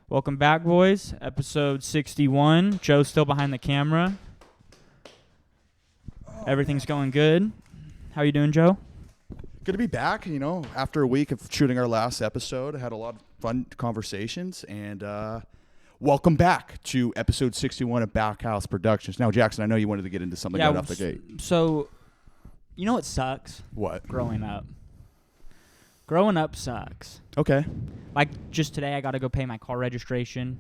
Welcome back, boys. Episode 61. Joe's still behind the camera. Everything's going good. How you doing, Joe? Good to be back. After a week of shooting our last episode, I had a lot of fun conversations, and welcome back to episode 61 of Backhouse Productions. Now, Jackson, I know you wanted to get into something right off the gate. So, you know what sucks? What? Growing up. Growing up sucks. Okay. Like, just today, I got to go pay my car registration.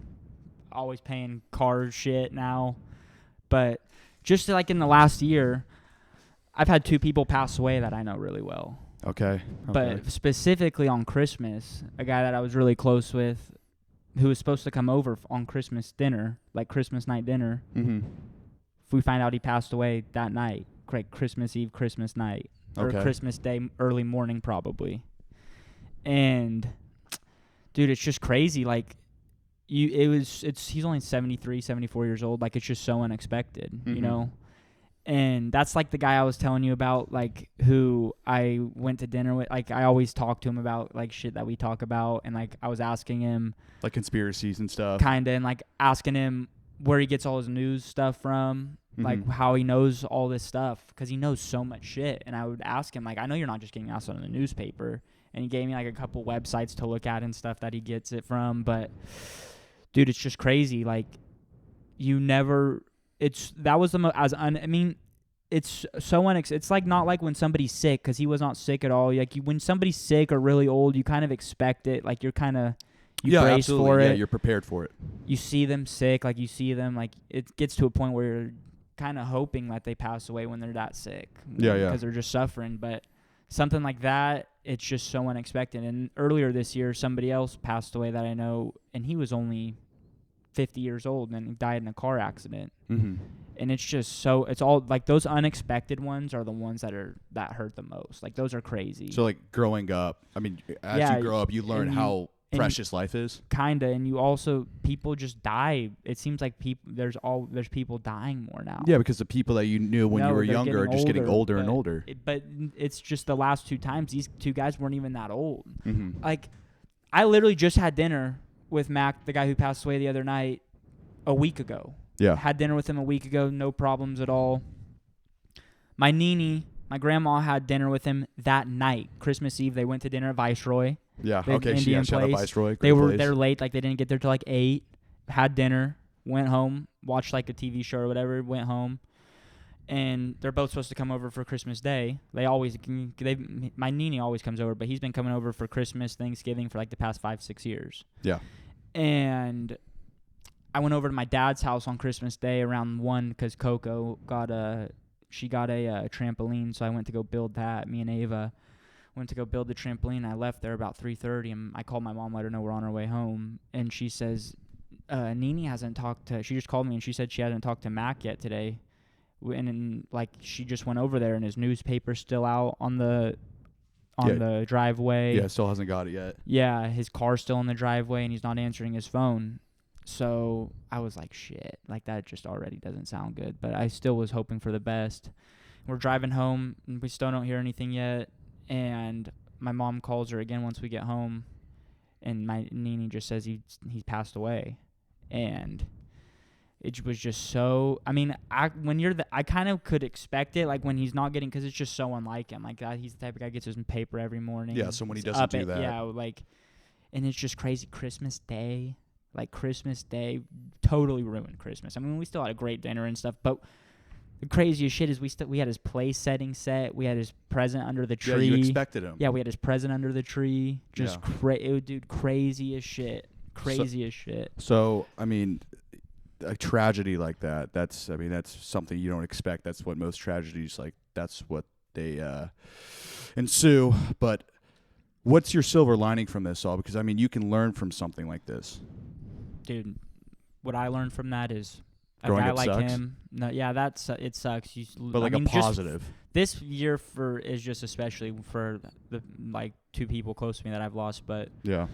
Always paying car shit now. But just like in the last year, I've had 2 people pass away that I know really well. Okay. But specifically on Christmas, a guy that I was really close with who was supposed to come over on Christmas dinner, like Christmas night dinner. Mm-hmm. We find out he passed away that night, like Christmas Eve, Christmas night, or Christmas Day, early morning probably. And, dude, it's just crazy. Like, he's only 73, 74 years old. Like, it's just so unexpected, you know? And that's like the guy I was telling you about, like, who I went to dinner with. Like, I always talk to him about, like, shit that we talk about. And, like, I was asking him. Like conspiracies and stuff. Kind of. And, like, asking him where he gets all his news stuff from. Like, how he knows all this stuff. Because he knows so much shit. And I would ask him, like, I know you're not just getting asked on the newspaper. And he gave me, like, a couple websites to look at and stuff that he gets it from. But, dude, it's just crazy. Like, you never... It's so it's like not like when somebody's sick, because he was not sick at all. Like, when somebody's sick or really old, you kind of expect it. Like, you're kind of brace absolutely. For it. Yeah, you're prepared for it. You see them sick, like you see them, like it gets to a point where you're kind of hoping that they pass away when they're that sick. Yeah, because they're just suffering. But something like that, it's just so unexpected. And earlier this year, somebody else passed away that I know, and he was only 50 years old and he died in a car accident. And it's just it's all like those unexpected ones are the ones that hurt the most. Like, those are crazy. So, like, growing up, I mean, as you grow up, you learn how precious life is. Kinda. And you also, people just die. It seems like there's people dying more now. Yeah, because the people that you knew when you were younger are just getting older and older. But it's just the last 2 times, these 2 guys weren't even that old. Like, I literally just had dinner with Mac, the guy who passed away the other night, a week ago. Yeah. Had dinner with him a week ago, no problems at all. My grandma had dinner with him that night, Christmas Eve. They went to dinner at Viceroy. Yeah, okay, she had a Viceroy. They're late, like they didn't get there till like 8. Had dinner, went home, watched like a TV show or whatever, went home. And they're both supposed to come over for Christmas Day. My Nini always comes over, but he's been coming over for Christmas, Thanksgiving for like the past 5-6 years. Yeah. And I went over to my dad's house on Christmas Day around 1 because Coco got a trampoline, so I went to go build that. Me and Ava went to go build the trampoline. I left there about 3:30, and I called my mom, let her know we're on our way home, and she says, Nini hasn't talked to... She just called me, and she said she hasn't talked to Mac yet today. And like, she just went over there, and his newspaper's still out on the driveway. Yeah, still hasn't got it yet. Yeah, his car's still in the driveway, and he's not answering his phone. So I was like, shit, like that just already doesn't sound good. But I still was hoping for the best. We're driving home, and we still don't hear anything yet. And my mom calls her again once we get home, and my Nini just says he's passed away. And it was just so... I mean, I kind of could expect it, like when he's not getting... Because it's just so unlike him. Like, that, he's the type of guy who gets his paper every morning. Yeah, so when he doesn't do that... Yeah, like... And it's just crazy. Christmas Day... Like, Christmas Day totally ruined Christmas. I mean, we still had a great dinner and stuff, but the craziest shit is we had his place setting set. We had his present under the tree. Yeah, you expected him. Yeah, we had his present under the tree. Just crazy as shit. So, I mean, a tragedy like that, that's something you don't expect. That's what most tragedies, like, that's what they ensue. But what's your silver lining from this all? Because, I mean, you can learn from something like this. Dude, what I learned from that is a Growing guy up like sucks? him. No, yeah, it sucks. But like a positive. This year is just especially for the like 2 people close to me that I've lost. But yeah,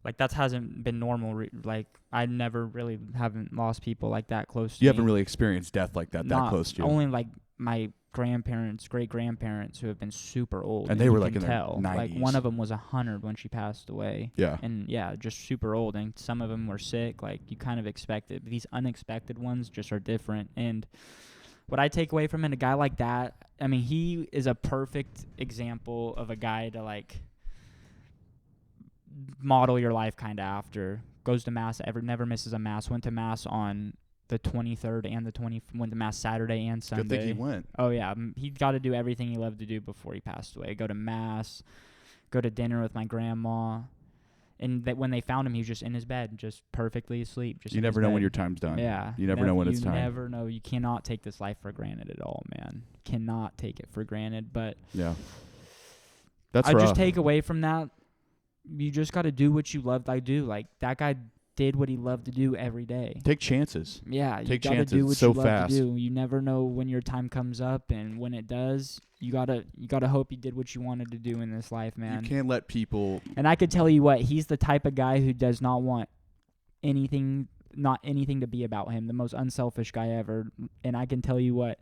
like that hasn't been normal. Like I never really haven't lost people like that close to me. You haven't really experienced death like that close to you. Only like my grandparents, great-grandparents who have been super old. And they were you like can in their tell. 90s. Like one of them was 100 when she passed away. Yeah. And yeah, just super old. And some of them were sick. Like you kind of expect it. But these unexpected ones just are different. And what I take away from it, a guy like that, I mean, he is a perfect example of a guy to like model your life kind of after. Goes to mass, never misses a mass. Went to mass on the 23rd and the 20th. Went to mass Saturday and Sunday. Good thing he went. Oh yeah, he got to do everything he loved to do before he passed away. Go to mass, go to dinner with my grandma, and that when they found him, he was just in his bed, just perfectly asleep. Just you never know when your time's done. Yeah, you never know when it's time. You never know. You cannot take this life for granted at all, man. Cannot take it for granted. But yeah, that's I rough. just take away from that. You just got to do what you love to do. Like that guy did what he loved to do every day. Take chances. Yeah, Take you got to chances do what so you love fast. to do. You never know when your time comes up, and when it does, you gotta hope you did what you wanted to do in this life, man. You can't let people. And I could tell you what, he's the type of guy who does not want anything to be about him. The most unselfish guy ever. And I can tell you what,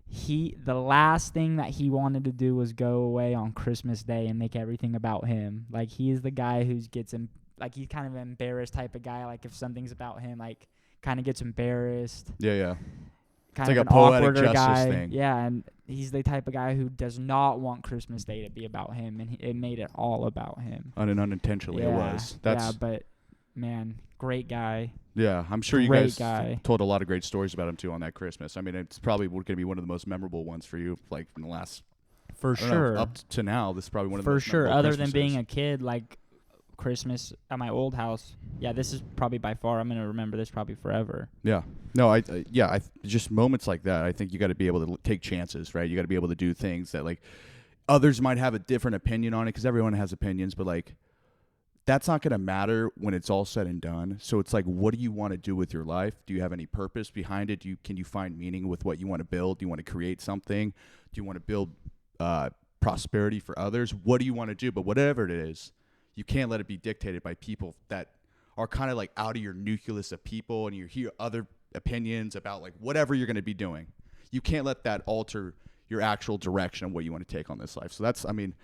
the last thing that he wanted to do was go away on Christmas Day and make everything about him. Like he is the guy who gets him. Like he's kind of an embarrassed type of guy. Like if something's about him, like kind of gets embarrassed. Yeah. Kind It's like of a an poetic awkwarder justice guy. thing. Yeah, and he's the type of guy who does not want Christmas Day to be about him, and it made it all about him. Unintentionally, it was. Yeah, but man, great guy. Yeah, I'm sure you Great guys guy. told a lot of great stories about him too on that Christmas. I mean, it's probably going to be one of the most memorable ones for you, like in the last. For sure. Up to now, this is probably one of the For most sure. memorable Other Christmases. than being a kid, like Christmas at my old house. Yeah, this is probably by far. I'm gonna remember this probably forever. Yeah. No, I just moments like that. I think you got to be able to take chances, right? You got to be able to do things that like others might have a different opinion on it because everyone has opinions, but like that's not going to matter when it's all said and done. So it's like, what do you want to do with your life? Do you have any purpose behind it? Can you find meaning with what you want to build? Do you want to create something? Do you want to build prosperity for others? What do you want to do? But whatever it is, you can't let it be dictated by people that are kind of like out of your nucleus of people, and you hear other opinions about like whatever you're going to be doing. You can't let that alter your actual direction of what you want to take on this life. So that's, I mean.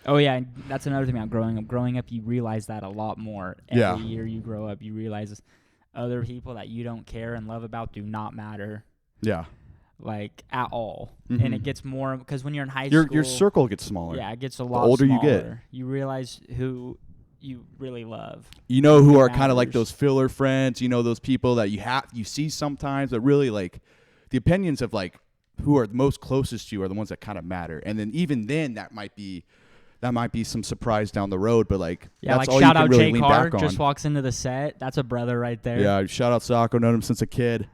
Oh, yeah, and that's another thing about growing up. Growing up, you realize that a lot more. Every year you grow up, you realize other people that you don't care and love about do not matter. Yeah. Like, at all. Mm-hmm. And it gets more, because when you're in high school. Your circle gets smaller. Yeah, it gets a lot the older smaller. you get. You realize who you really love. You know who are kind of like those filler friends. You know those people that you see sometimes, but really like the opinions of like who are most closest to you are the ones that kind of matter. And then even then that might be some surprise down the road, but like yeah, that's like all shout you can out really Jay lean Carr back on. just walks into the set. That's a brother right there. Yeah, shout out Sacco, known him since a kid.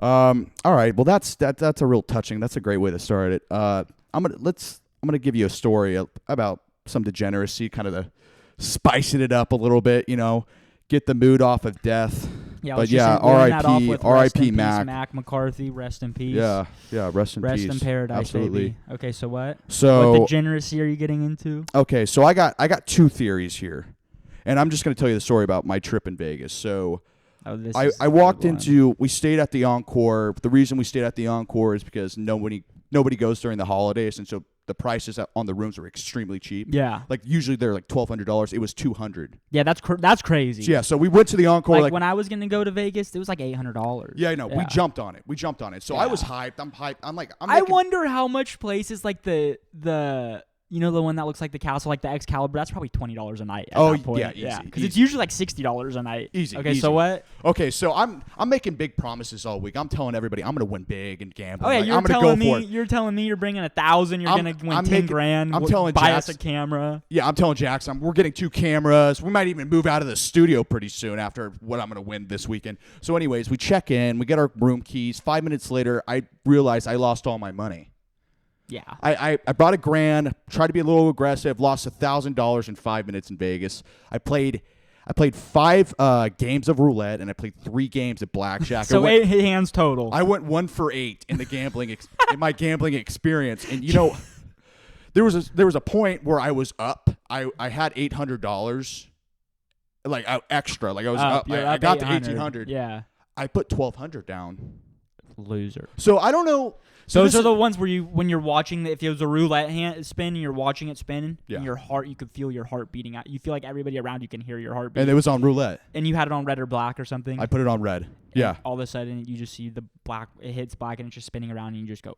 All right, well that's a real touching. That's a great way to start it. I'm gonna give you a story about some degeneracy, kind of spicing it up a little bit, you know, get the mood off of death. Yeah, but yeah, R.I.P. Mac McCarthy, rest in peace. Yeah, rest in peace. Rest in paradise, absolutely. baby. Okay, so what? So what degeneracy are you getting into? Okay, so I got two theories here, and I'm just going to tell you the story about my trip in Vegas. So I walked into. We stayed at the Encore. The reason we stayed at the Encore is because nobody goes during the holidays, and so the prices on the rooms are extremely cheap. Yeah, like usually they're like $1,200. It was $200. Yeah, that's crazy. So, yeah, so we went to the Encore. Like when I was gonna go to Vegas, it was like $800. Yeah, I know. Yeah. We jumped on it. So I was hyped. I'm hyped. I wonder how much places like the you know the one that looks like the castle, like the Excalibur. That's probably $20 a night. At that point. Yeah, easy. Because it's usually like $60 a night. Easy. Okay, easy. so what? Okay, so I'm making big promises all week. I'm telling everybody I'm gonna win big and gamble. Oh yeah, I'm gonna go for it. You're telling me you're bringing 1,000. You're gonna win 10 grand. I'm telling buy Jax, us a camera. Yeah, I'm telling Jax. We're getting 2 cameras. We might even move out of the studio pretty soon after what I'm gonna win this weekend. So, anyways, we check in. We get our room keys. 5 minutes later, I realized I lost all my money. Yeah. I brought $1,000, tried to be a little aggressive, lost $1,000 in 5 minutes in Vegas. I played 5 games of roulette, and I played 3 games of blackjack. So 8 hands total. I went 1 for 8 in the gambling in my gambling experience. And you know, there was a point where I was up. I had $800 like extra. Like I was up. I got to $1,800. Yeah. I put $1,200 down. Loser. So I don't know. So those are the ones where when you're watching, if it was a roulette hand spin and you're watching it spin, yeah. and your heart, you could feel your heart beating out. You feel like everybody around you can hear your heart beating. And it was on roulette. And you had it on red or black or something. I put it on red. Yeah. All of a sudden, you just see the black. It hits black and it's just spinning around, and you just go.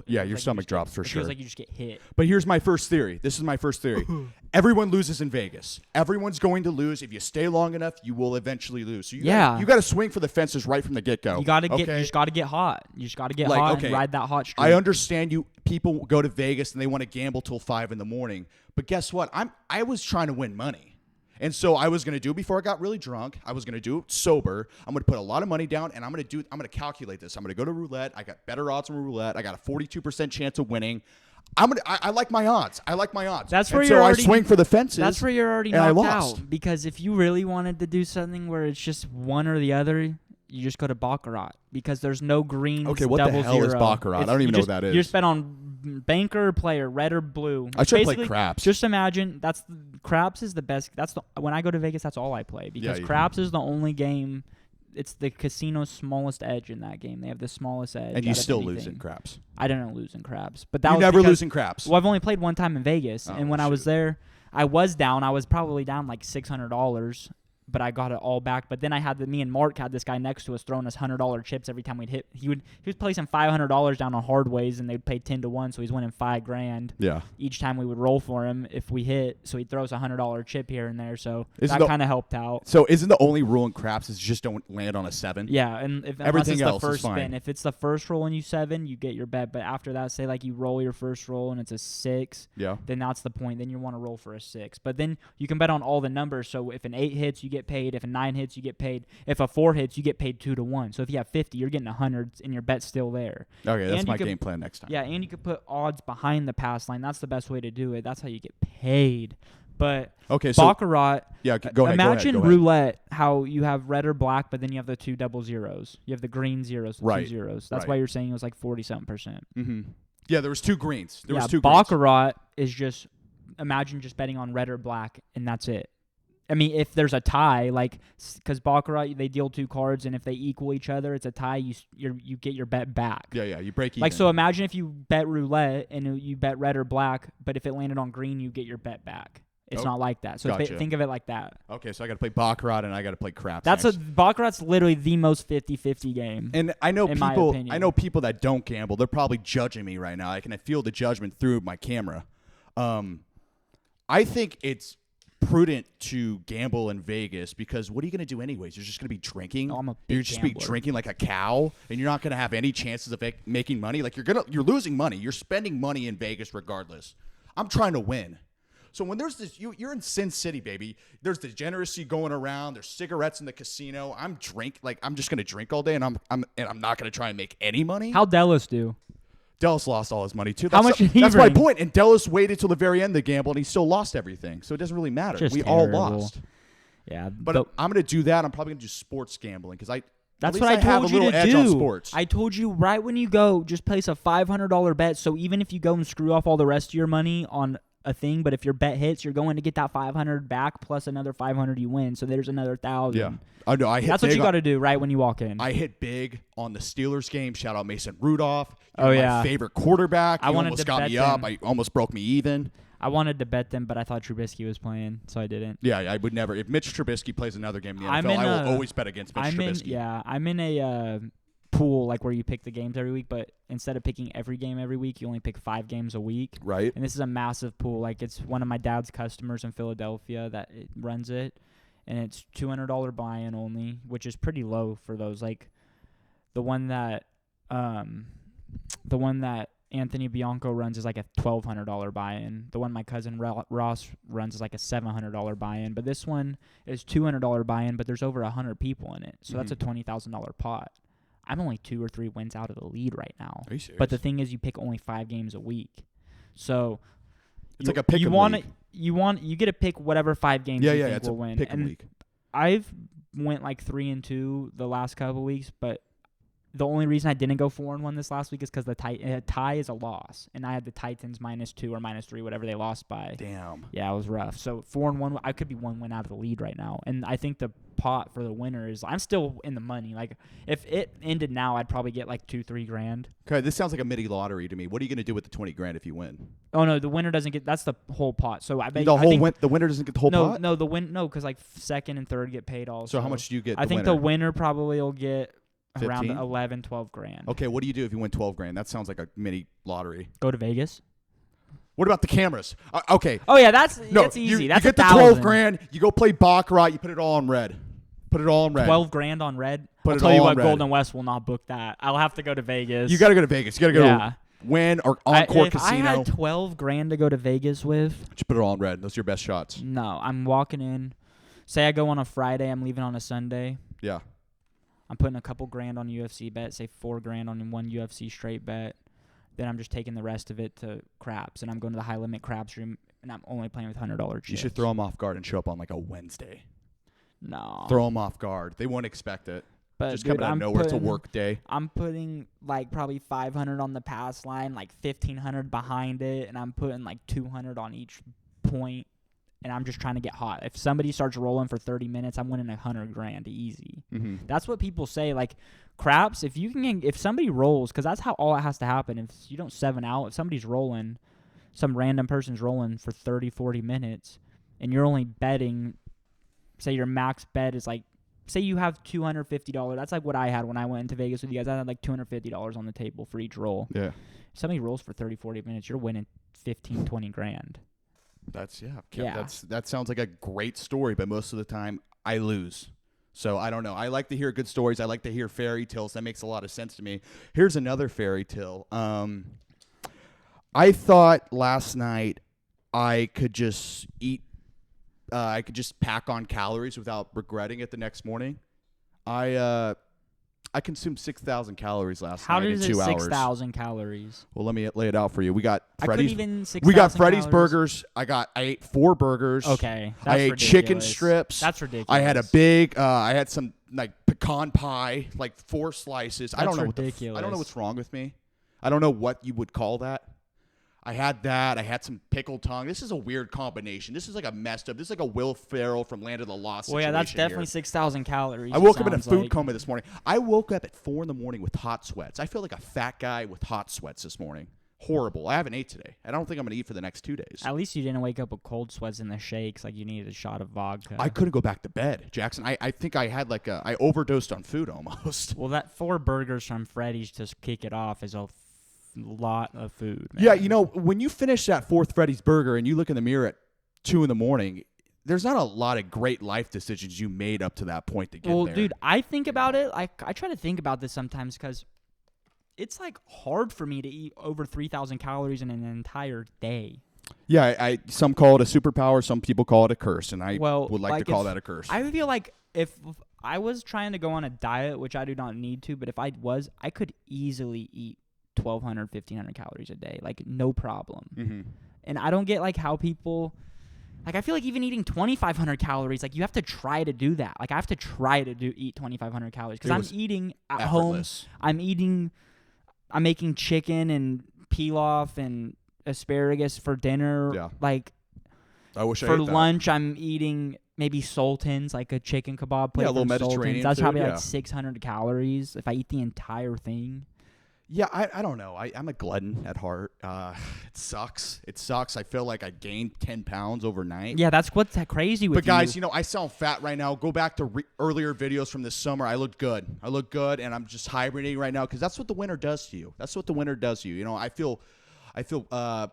Yeah, your stomach drops for sure. It feels like you just get hit. But here's my first theory. This is my first theory. Everyone loses in Vegas. Everyone's going to lose. If you stay long enough, you will eventually lose. So you got to swing for the fences right from the get-go. You just got to get hot. You just got to get hot and ride that hot streak. I understand people go to Vegas and they want to gamble till 5 a.m. But guess what? I was trying to win money. And so I was going to do it before I got really drunk. I was going to do it sober. I'm going to put a lot of money down, and I'm going to calculate this. I'm going to go to roulette. I got better odds on roulette. I got a 42% chance of winning. I like my odds. That's where I swing for the fences. That's where you're already knocked out. Because if you really wanted to do something where it's just one or the other, you just go to baccarat because there's no green. Okay, what the hell is baccarat? I don't even know what that is. You just bet on banker or player, red or blue. I should play craps. Just imagine craps is the best. When I go to Vegas, that's all I play because craps is the only game. It's the casino's smallest edge in that game. They have the smallest edge. And you still lose in craps. I don't lose in craps, but you never lose in craps. Well, I've only played one time in Vegas, and when I was there, I was down. I was probably down like $600. But I got it all back. But then me and Mark had this guy next to us throwing us $100 chips every time we'd hit. He was placing $500 down on hard ways, and they'd pay 10-1, so he's winning $5,000. Yeah. Each time we would roll for him if we hit. So he throws a $100 chip here and there. So that kind of helped out. So isn't the only rule in craps is just don't land on a 7? Yeah, and if everything else the first is fine. spin, if it's the first roll and you 7, you get your bet. But after that, say like you roll your first roll and it's a 6. Yeah. Then that's the point. Then you want to roll for a 6. But then you can bet on all the numbers. So if an 8 hits, you get paid. If a 9 hits, you get paid. If a 4 hits, you get paid 2-1. So if you have 50, you're getting 100, and your bet's still there. Okay, that's my game plan next time. Yeah, and you could put odds behind the pass line. That's the best way to do it. That's how you get paid. But baccarat. Yeah, go ahead. Imagine roulette. How you have red or black, but then you have the 2 double zeros. You have the green zeros, the 2 zeros. That's why you're saying it was like 40-something%. Mm-hmm. Yeah, there was 2 greens. Baccarat is just imagine just betting on red or black, and that's it. I mean, if there's a tie, because baccarat they deal 2 cards, and if they equal each other, it's a tie. You get your bet back. Yeah, you break even. So imagine if you bet roulette and you bet red or black, but if it landed on green, you get your bet back. It's not like that. So think of it like that. Okay, so I got to play baccarat and I got to play craps. Baccarat's literally the most 50-50 game. And I know people that don't gamble. They're probably judging me right now. I can feel the judgment through my camera. I think it's prudent to gamble in Vegas because what are you going to do anyways? You're just going to be drinking. You're just be drinking like a cow, and you're not going to have any chances of making money. Like you're losing money. You're spending money in Vegas regardless. I'm trying to win. So when there's this, you're in Sin City, baby. There's degeneracy going around. There's cigarettes in the casino. I'm just going to drink all day, and I'm not going to try and make any money. How'd Dallas do? Dallas lost all his money, too. How much did he That's bring? my point. And Dallas waited till the very end of the gamble, and he still lost everything. So it doesn't really matter. We all lost. Yeah. But I'm going to do that. I'm probably going to do sports gambling because that's what I told you to edge do. On sports. I told you right when you go, just place a $500 bet. So even if you go and screw off all the rest of your money on a thing, but if your bet hits, you're going to get that 500 back plus another 500 you win. So there's another 1,000. Yeah. I know. That's what you got to do right when you walk in. I hit big on the Steelers game. Shout out Mason Rudolph. My favorite quarterback. He almost got me up. I almost broke me even. I wanted to bet them, but I thought Trubisky was playing, so I didn't. Yeah, I would never. If Mitch Trubisky plays another game in the NFL, I will always bet against Mitch Trubisky. I'm in a pool where you pick the games every week, but instead of picking every game every week, you only pick 5 games a week. Right. And this is a massive pool. It's one of my dad's customers in Philadelphia that runs it, and it's $200 buy-in only, which is pretty low for those. The one that Anthony Bianco runs is like a $1,200 buy-in. The one my cousin Ross runs is like a $700 buy-in. But this one is $200 buy-in, but there's over 100 people in it. So that's a $20,000 pot. I'm only 2 or 3 wins out of the lead right now. Are you serious? But the thing is, you pick only 5 games a week. So it's like a pick 'em league. You get to pick whatever 5 games you think will win. Pick 'em league. I've went 3-2 the last couple of weeks, but the only reason I didn't go 4-1 this last week is because the tie is a loss, and I had the Titans -2 or -3, whatever they lost by. Damn. Yeah, it was rough. So 4-1, I could be 1 win out of the lead right now, and I think the pot for the winner is I'm still in the money. Like if it ended now, I'd probably get like $2-3 grand. Okay, this sounds like a mini lottery to me. What are you going to do with the 20 grand if you win? Oh no, the winner doesn't get. That's the whole pot. So I bet the winner doesn't get the whole pot. No, because like second and third get paid also. So how much do you get? I think the winner probably will get 15? around 11-12 grand. Okay, what do you do if you win 12 grand? That sounds like a mini lottery. Go to Vegas. What about the cameras? Okay. Oh yeah, that's easy. You That's get the 12 grand. You go play baccarat. You put it all on red. Put it all on red. 12 grand on red. I'll tell you what, Golden West will not book that. I'll have to go to Vegas. You got to go to Vegas. You got to go to Win or Encore Casino. If I had 12 grand to go to Vegas with, just put it all on red. Those are your best shots. No, I'm walking in. Say I go on a Friday, I'm leaving on a Sunday. Yeah. I'm putting a couple grand on UFC bet, say 4 grand on one UFC straight bet. Then I'm just taking the rest of it to craps, and I'm going to the high limit craps room, and I'm only playing with $100 chips. You should throw them off guard and show up on like a Wednesday. No. Throw them off guard. They won't expect it. But just coming out of nowhere. It's a work day. I'm putting like probably 500 on the pass line, like 1,500 behind it, and I'm putting like 200 on each point, and I'm just trying to get hot. If somebody starts rolling for 30 minutes, I'm winning 100 grand easy. Mm-hmm. That's what people say. Like craps, if somebody rolls, because that's how all it has to happen. If you don't 7 out, if somebody's rolling, some random person's rolling for 30, 40 minutes, and you're only betting, say your max bet is like, say you have $250. That's like what I had when I went into Vegas with you guys. I had like $250 on the table for each roll. Yeah. If somebody rolls for 30, 40 minutes, you're winning 15, 20 grand. That sounds like a great story, but most of the time I lose. So I don't know. I like to hear good stories. I like to hear fairy tales. That makes a lot of sense to me. Here's another fairy tale. I thought last night I could just eat. I could just pack on calories without regretting it the next morning. I consumed 6,000 calories last night in 2 hours. How does it 6,000 calories? Well, let me lay it out for you. We got Freddy's. We got Freddy's burgers. I ate 4 burgers. Okay, that's I ate ridiculous. Chicken strips. That's ridiculous. I had a big. I had some like pecan pie, like 4 slices. That's I don't know ridiculous. I don't know what's wrong with me. I don't know what you would call that. I had that. I had some pickled tongue. This is a weird combination. This is like a messed up. This is like a Will Ferrell from Land of the Lost situation. Well, yeah, that's definitely 6,000 calories. I woke up in a food coma this morning. I woke up at 4 a.m. with hot sweats. I feel like a fat guy with hot sweats this morning. Horrible. I haven't ate today. I don't think I'm going to eat for the next 2 days. At least you didn't wake up with cold sweats in the shakes like you needed a shot of vodka. I couldn't go back to bed, Jackson. I think I had I overdosed on food almost. Well, that 4 burgers from Freddy's to kick it off is a lot of food, man. Yeah, when you finish that 4th Freddy's burger and you look in the mirror at 2 a.m, there's not a lot of great life decisions you made up to that point to get there. Well, dude, I think about it. I try to think about this sometimes because it's like hard for me to eat over 3,000 calories in an entire day. Yeah, some call it a superpower. Some people call it a curse, and I would like to call that a curse. I feel like if I was trying to go on a diet, which I do not need to, but if I was, I could easily eat 1,200, 1,500 calories a day, like no problem. Mm-hmm. And I don't get like how people, like I feel like even eating 2,500 calories, like you have to try to do that. Like I have to try to eat 2,500 calories because I'm eating at effortless. home. I'm making chicken and pilaf and asparagus for dinner. Yeah. Like I wish I for ate that. lunch, I'm eating maybe sultans, like a chicken kebab plate. Yeah, a little from Mediterranean Sultans. That's food, probably yeah. like 600 calories if I eat the entire thing. Yeah, I don't know. I'm a glutton at heart. It sucks. I feel like I gained 10 pounds overnight. Yeah, that's what's crazy with you. But guys, I sound fat right now. Go back to earlier videos from this summer. I look good, and I'm just hibernating right now because that's what the winter does to you. I feel the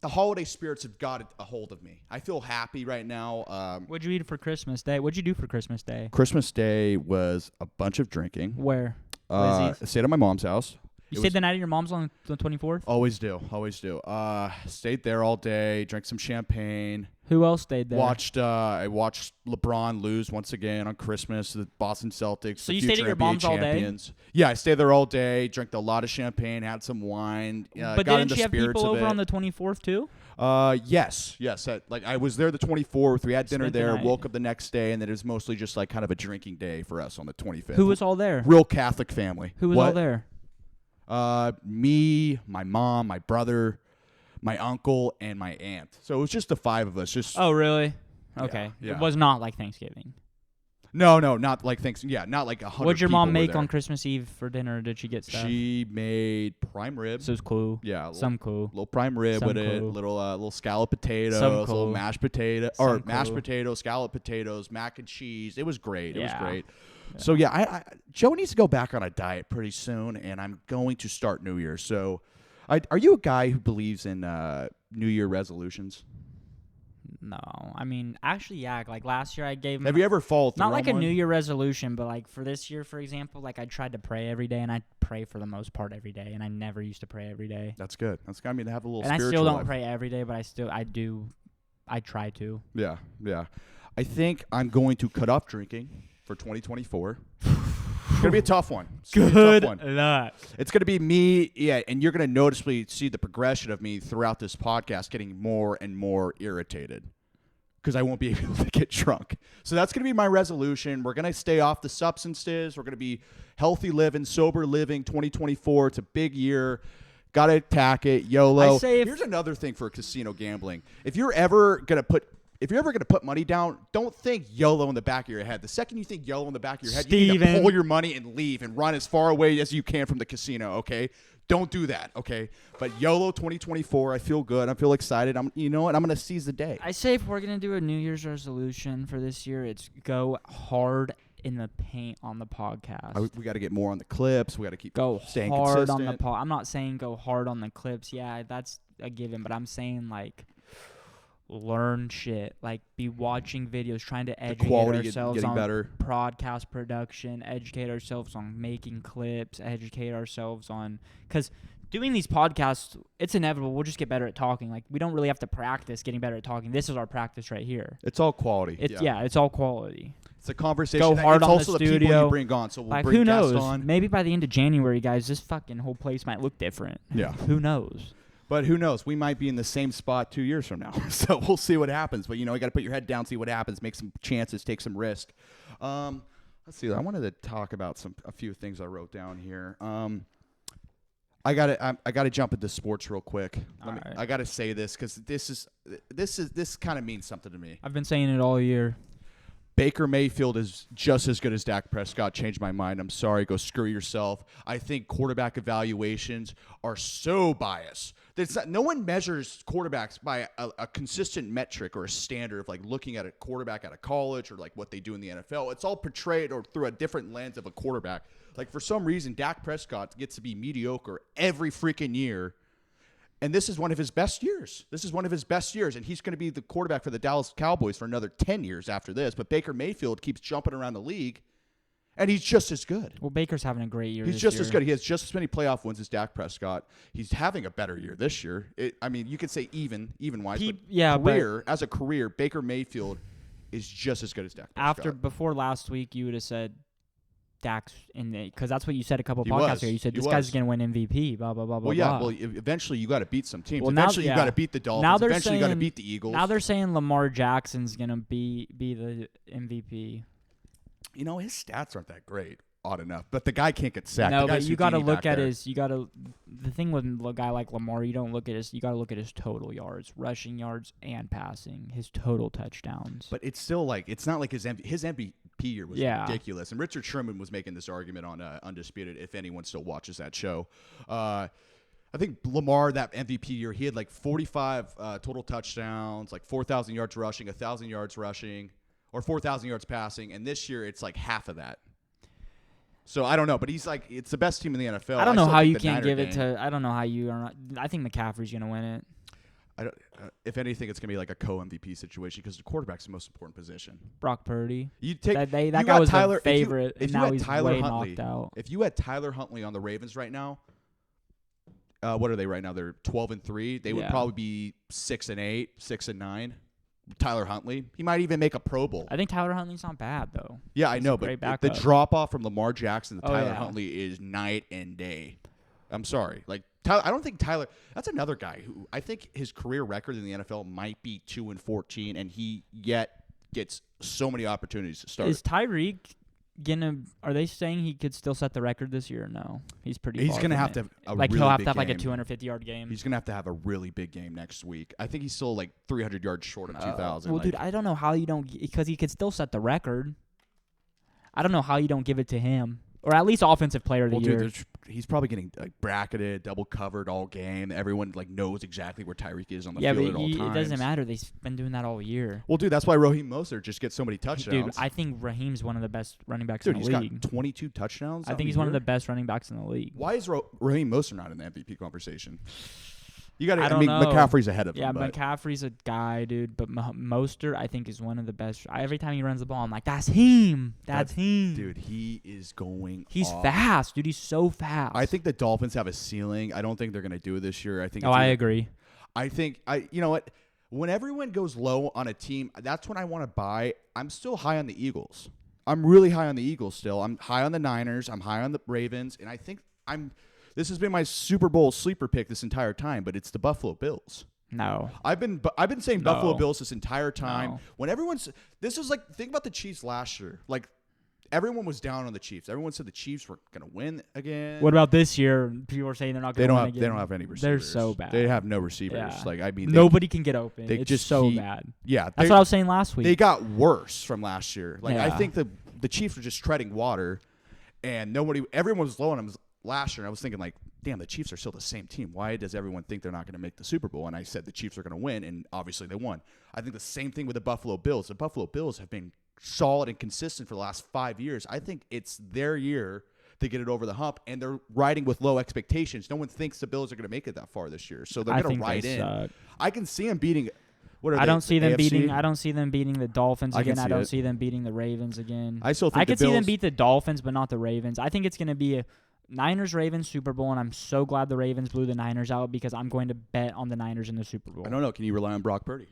holiday spirits have got a hold of me. I feel happy right now. What'd you eat for Christmas Day? What'd you do for Christmas Day? Christmas Day was a bunch of drinking. Where? I stayed at my mom's house. You stayed the night at your mom's on the 24th? Always do. Stayed there all day, drank some champagne. Who else stayed there? I watched LeBron lose once again on Christmas, the Boston Celtics. So the you stayed at your mom's champions. all day? Yeah, I stayed there all day, drank a lot of champagne, had some wine. But got didn't into she have people over it. on the 24th too? Yes. I was there the 24th. We had dinner Spent the there, night. woke up the next day, and then it was mostly just like kind of a drinking day for us on the 25th. Who was all there? Real Catholic family. Who was all there? Me, my mom, my brother, my uncle, and my aunt. So it was just the 5 of us. Oh, really? Okay. Yeah. It was not like Thanksgiving. No, not like things. Yeah, not like 100. What'd your mom people were make there. on Christmas Eve for dinner? Did she get stuff? She made prime rib. So it's cool. Yeah, Some cool. Little prime rib Some with it. cool. Little scallop potatoes. Some cool. Little mashed potato Some mashed cool. potatoes, scallop potatoes, mac and cheese. It was great. It was Yeah. great. So yeah, Joe needs to go back on a diet pretty soon, and I'm going to start New Year. So, are you a guy who believes in New Year resolutions? No, I mean, actually, yeah. Like last year, I gave. Have you ever followed through Not like on a one? New Year resolution, but like for this year, for example, like I tried to pray every day, and I pray for the most part every day, and I never used to pray every day. That's good. That's I mean, to have a little. And I spiritual still don't life. pray every day, but I do. I try to. Yeah. I think I'm going to cut off drinking for 2024. It's gonna be a tough one. It's gonna be a tough one. luck. It's going to be me, and you're going to noticeably see the progression of me throughout this podcast getting more and more irritated because I won't be able to get drunk. So that's going to be my resolution. We're going to stay off the substances. We're going to be healthy living, sober living 2024. It's a big year. Got to attack it. YOLO. Here's another thing for casino gambling. If you're ever going to put money down, don't think YOLO in the back of your head. The second you think YOLO in the back of your head, you need to pull your money and leave and run as far away as you can from the casino, okay? Don't do that, okay? But YOLO 2024, I feel good. I feel excited. You know what? I'm going to seize the day. I say if we're going to do a New Year's resolution for this year, it's go hard in the paint on the podcast. We got to get more on the clips. We got to keep staying hard consistent. on the I'm not saying go hard on the clips. Yeah, that's a given, but I'm saying like learn shit, like be watching videos, trying to educate ourselves on better. Broadcast production, educate ourselves on making clips, educate ourselves on, because doing these podcasts, it's inevitable. We'll just get better at talking. Like we don't really have to practice getting better at talking. This is our practice right here. It's all quality. It's all quality. It's a conversation. Go hard it's on also the people studio. you bring on. So we'll Like bring who guests knows? on. Maybe by the end of January, guys, this fucking whole place might look different. Yeah. Who knows? But who knows? We might be in the same spot 2 years from now. So we'll see what happens. But, you got to put your head down, see what happens, make some chances, take some risk. Let's see. I wanted to talk about a few things I wrote down here. I gotta jump into sports real quick. I gotta say this because this kind of means something to me. I've been saying it all year. Baker Mayfield is just as good as Dak Prescott. Changed my mind. I'm sorry. Go screw yourself. I think quarterback evaluations are so biased. No one measures quarterbacks by a consistent metric or a standard of like looking at a quarterback out of college or like what they do in the NFL. It's all portrayed or through a different lens of a quarterback. Like for some reason, Dak Prescott gets to be mediocre every freaking year. And this is one of his best years. And he's going to be the quarterback for the Dallas Cowboys for another 10 years after this. But Baker Mayfield keeps jumping around the league, and he's just as good. Well, Baker's having a great year He's this just year. as good. He has just as many playoff wins as Dak Prescott. He's having a better year this year. You could say even-wise. As a career, Baker Mayfield is just as good as Dak Prescott. Before last week, you would have said Dak's in the, because that's what you said a couple podcasts ago. You said this guy's going to win MVP, blah, blah, blah, blah, blah. Well, eventually you got to beat some teams. Well, eventually you got to beat the Dolphins. Eventually you got to beat the Eagles. Now they're saying Lamar Jackson's going to be the MVP. His stats aren't that great, odd enough. But the guy can't get sacked. No, but you got to look at the thing with a guy like Lamar, you got to look at his total yards, rushing yards and passing, his total touchdowns. But it's still like, it's not like his MVP year was ridiculous. And Richard Sherman was making this argument on Undisputed, if anyone still watches that show. I think Lamar, that MVP year, he had like 45 total touchdowns, like 4,000 yards rushing, 1,000 yards rushing, or 4,000 yards passing. And this year it's like half of that. So I don't know, but he's like, it's the best team in the NFL. I don't know how you can't give it to. I don't know how you are not. I think McCaffrey's gonna win it. If anything, it's gonna be like a co-MVP situation because the quarterback's the most important position. Brock Purdy. That guy was Tyler, the favorite, and now he's way knocked out. If you had Tyler Huntley on the Ravens right now, what are they right now? They're 12-3. They would probably be 6-8, 6-9. Tyler Huntley, he might even make a Pro Bowl. I think Tyler Huntley's not bad though. Yeah, I know, but the drop off from Lamar Jackson to Tyler Huntley is night and day. I'm sorry, like Tyler, I don't think Tyler. That's another guy who I think his career record in the NFL might be 2-14, and he yet gets so many opportunities to start. Is Tyreek gonna? Are they saying he could still set the record this year? Or no, he's pretty. He's gonna have to have a he'll have big to have like a game. 250-yard game. He's gonna have to have a really big game next week. I think he's still like 300 yards short of 2,000. Well, dude, I don't know how you don't, because he could still set the record. I don't know how you don't give it to him. Or at least offensive player of the year. Dude, he's probably getting like bracketed, double covered all game. Everyone like knows exactly where Tyreek is on the field at all times. It doesn't matter. They've been doing that all year. Well, dude, that's why Raheem Mostert just gets so many touchdowns. Dude, I think Raheem's one of the best running backs in the league. He's got 22 touchdowns. I think he's one of the best running backs in the league. Why is Raheem Mostert not in the MVP conversation? You got to. I mean, McCaffrey's ahead of him. Yeah, McCaffrey's a guy, dude. But Mostert, I think, is one of the best. Every time he runs the ball, I'm like, that's him. That's him. Dude, he is going. He's off. fast, dude. He's so fast. I think the Dolphins have a ceiling. I don't think they're going to do it this year. I think. I agree. I think you know what? When everyone goes low on a team, that's when I want to buy. I'm still high on the Eagles. I'm really high on the Eagles still. I'm high on the Niners. I'm high on the Ravens, and I think This has been my Super Bowl sleeper pick this entire time, but it's the Buffalo Bills. No. I've been saying Buffalo Bills this entire time. No. When this was like, think about the Chiefs last year. Like, everyone was down on the Chiefs. Everyone said the Chiefs were going to win again. What about this year? People are saying they're not going to win again. They don't have any receivers. They're so bad. They have no receivers. Yeah. Like, I mean, nobody can get open. They it's just so bad. Yeah. That's what I was saying last week. They got worse from last year. Like, Yeah. I think the Chiefs were just treading water, and everyone was low on them last year. And I was thinking, like, damn, the Chiefs are still the same team. Why does everyone think they're not going to make the Super Bowl? And I said the Chiefs are going to win, and obviously they won. I think the same thing with the Buffalo Bills. The Buffalo Bills have been solid and consistent for the last 5 years. I think it's their year to get it over the hump, and they're riding with low expectations. No one thinks the Bills are going to make it that far this year, so they're going to ride in. Suck. I can see them beating. I don't see them beating. I don't see them beating the Dolphins again. I don't it. see them beating the Ravens again. I still think I could the see them Bills- beat the Dolphins, but not the Ravens. I think it's going to be a Niners-Ravens Super Bowl, and I'm so glad the Ravens blew the Niners out because I'm going to bet on the Niners in the Super Bowl. I don't know. Can you rely on Brock Purdy?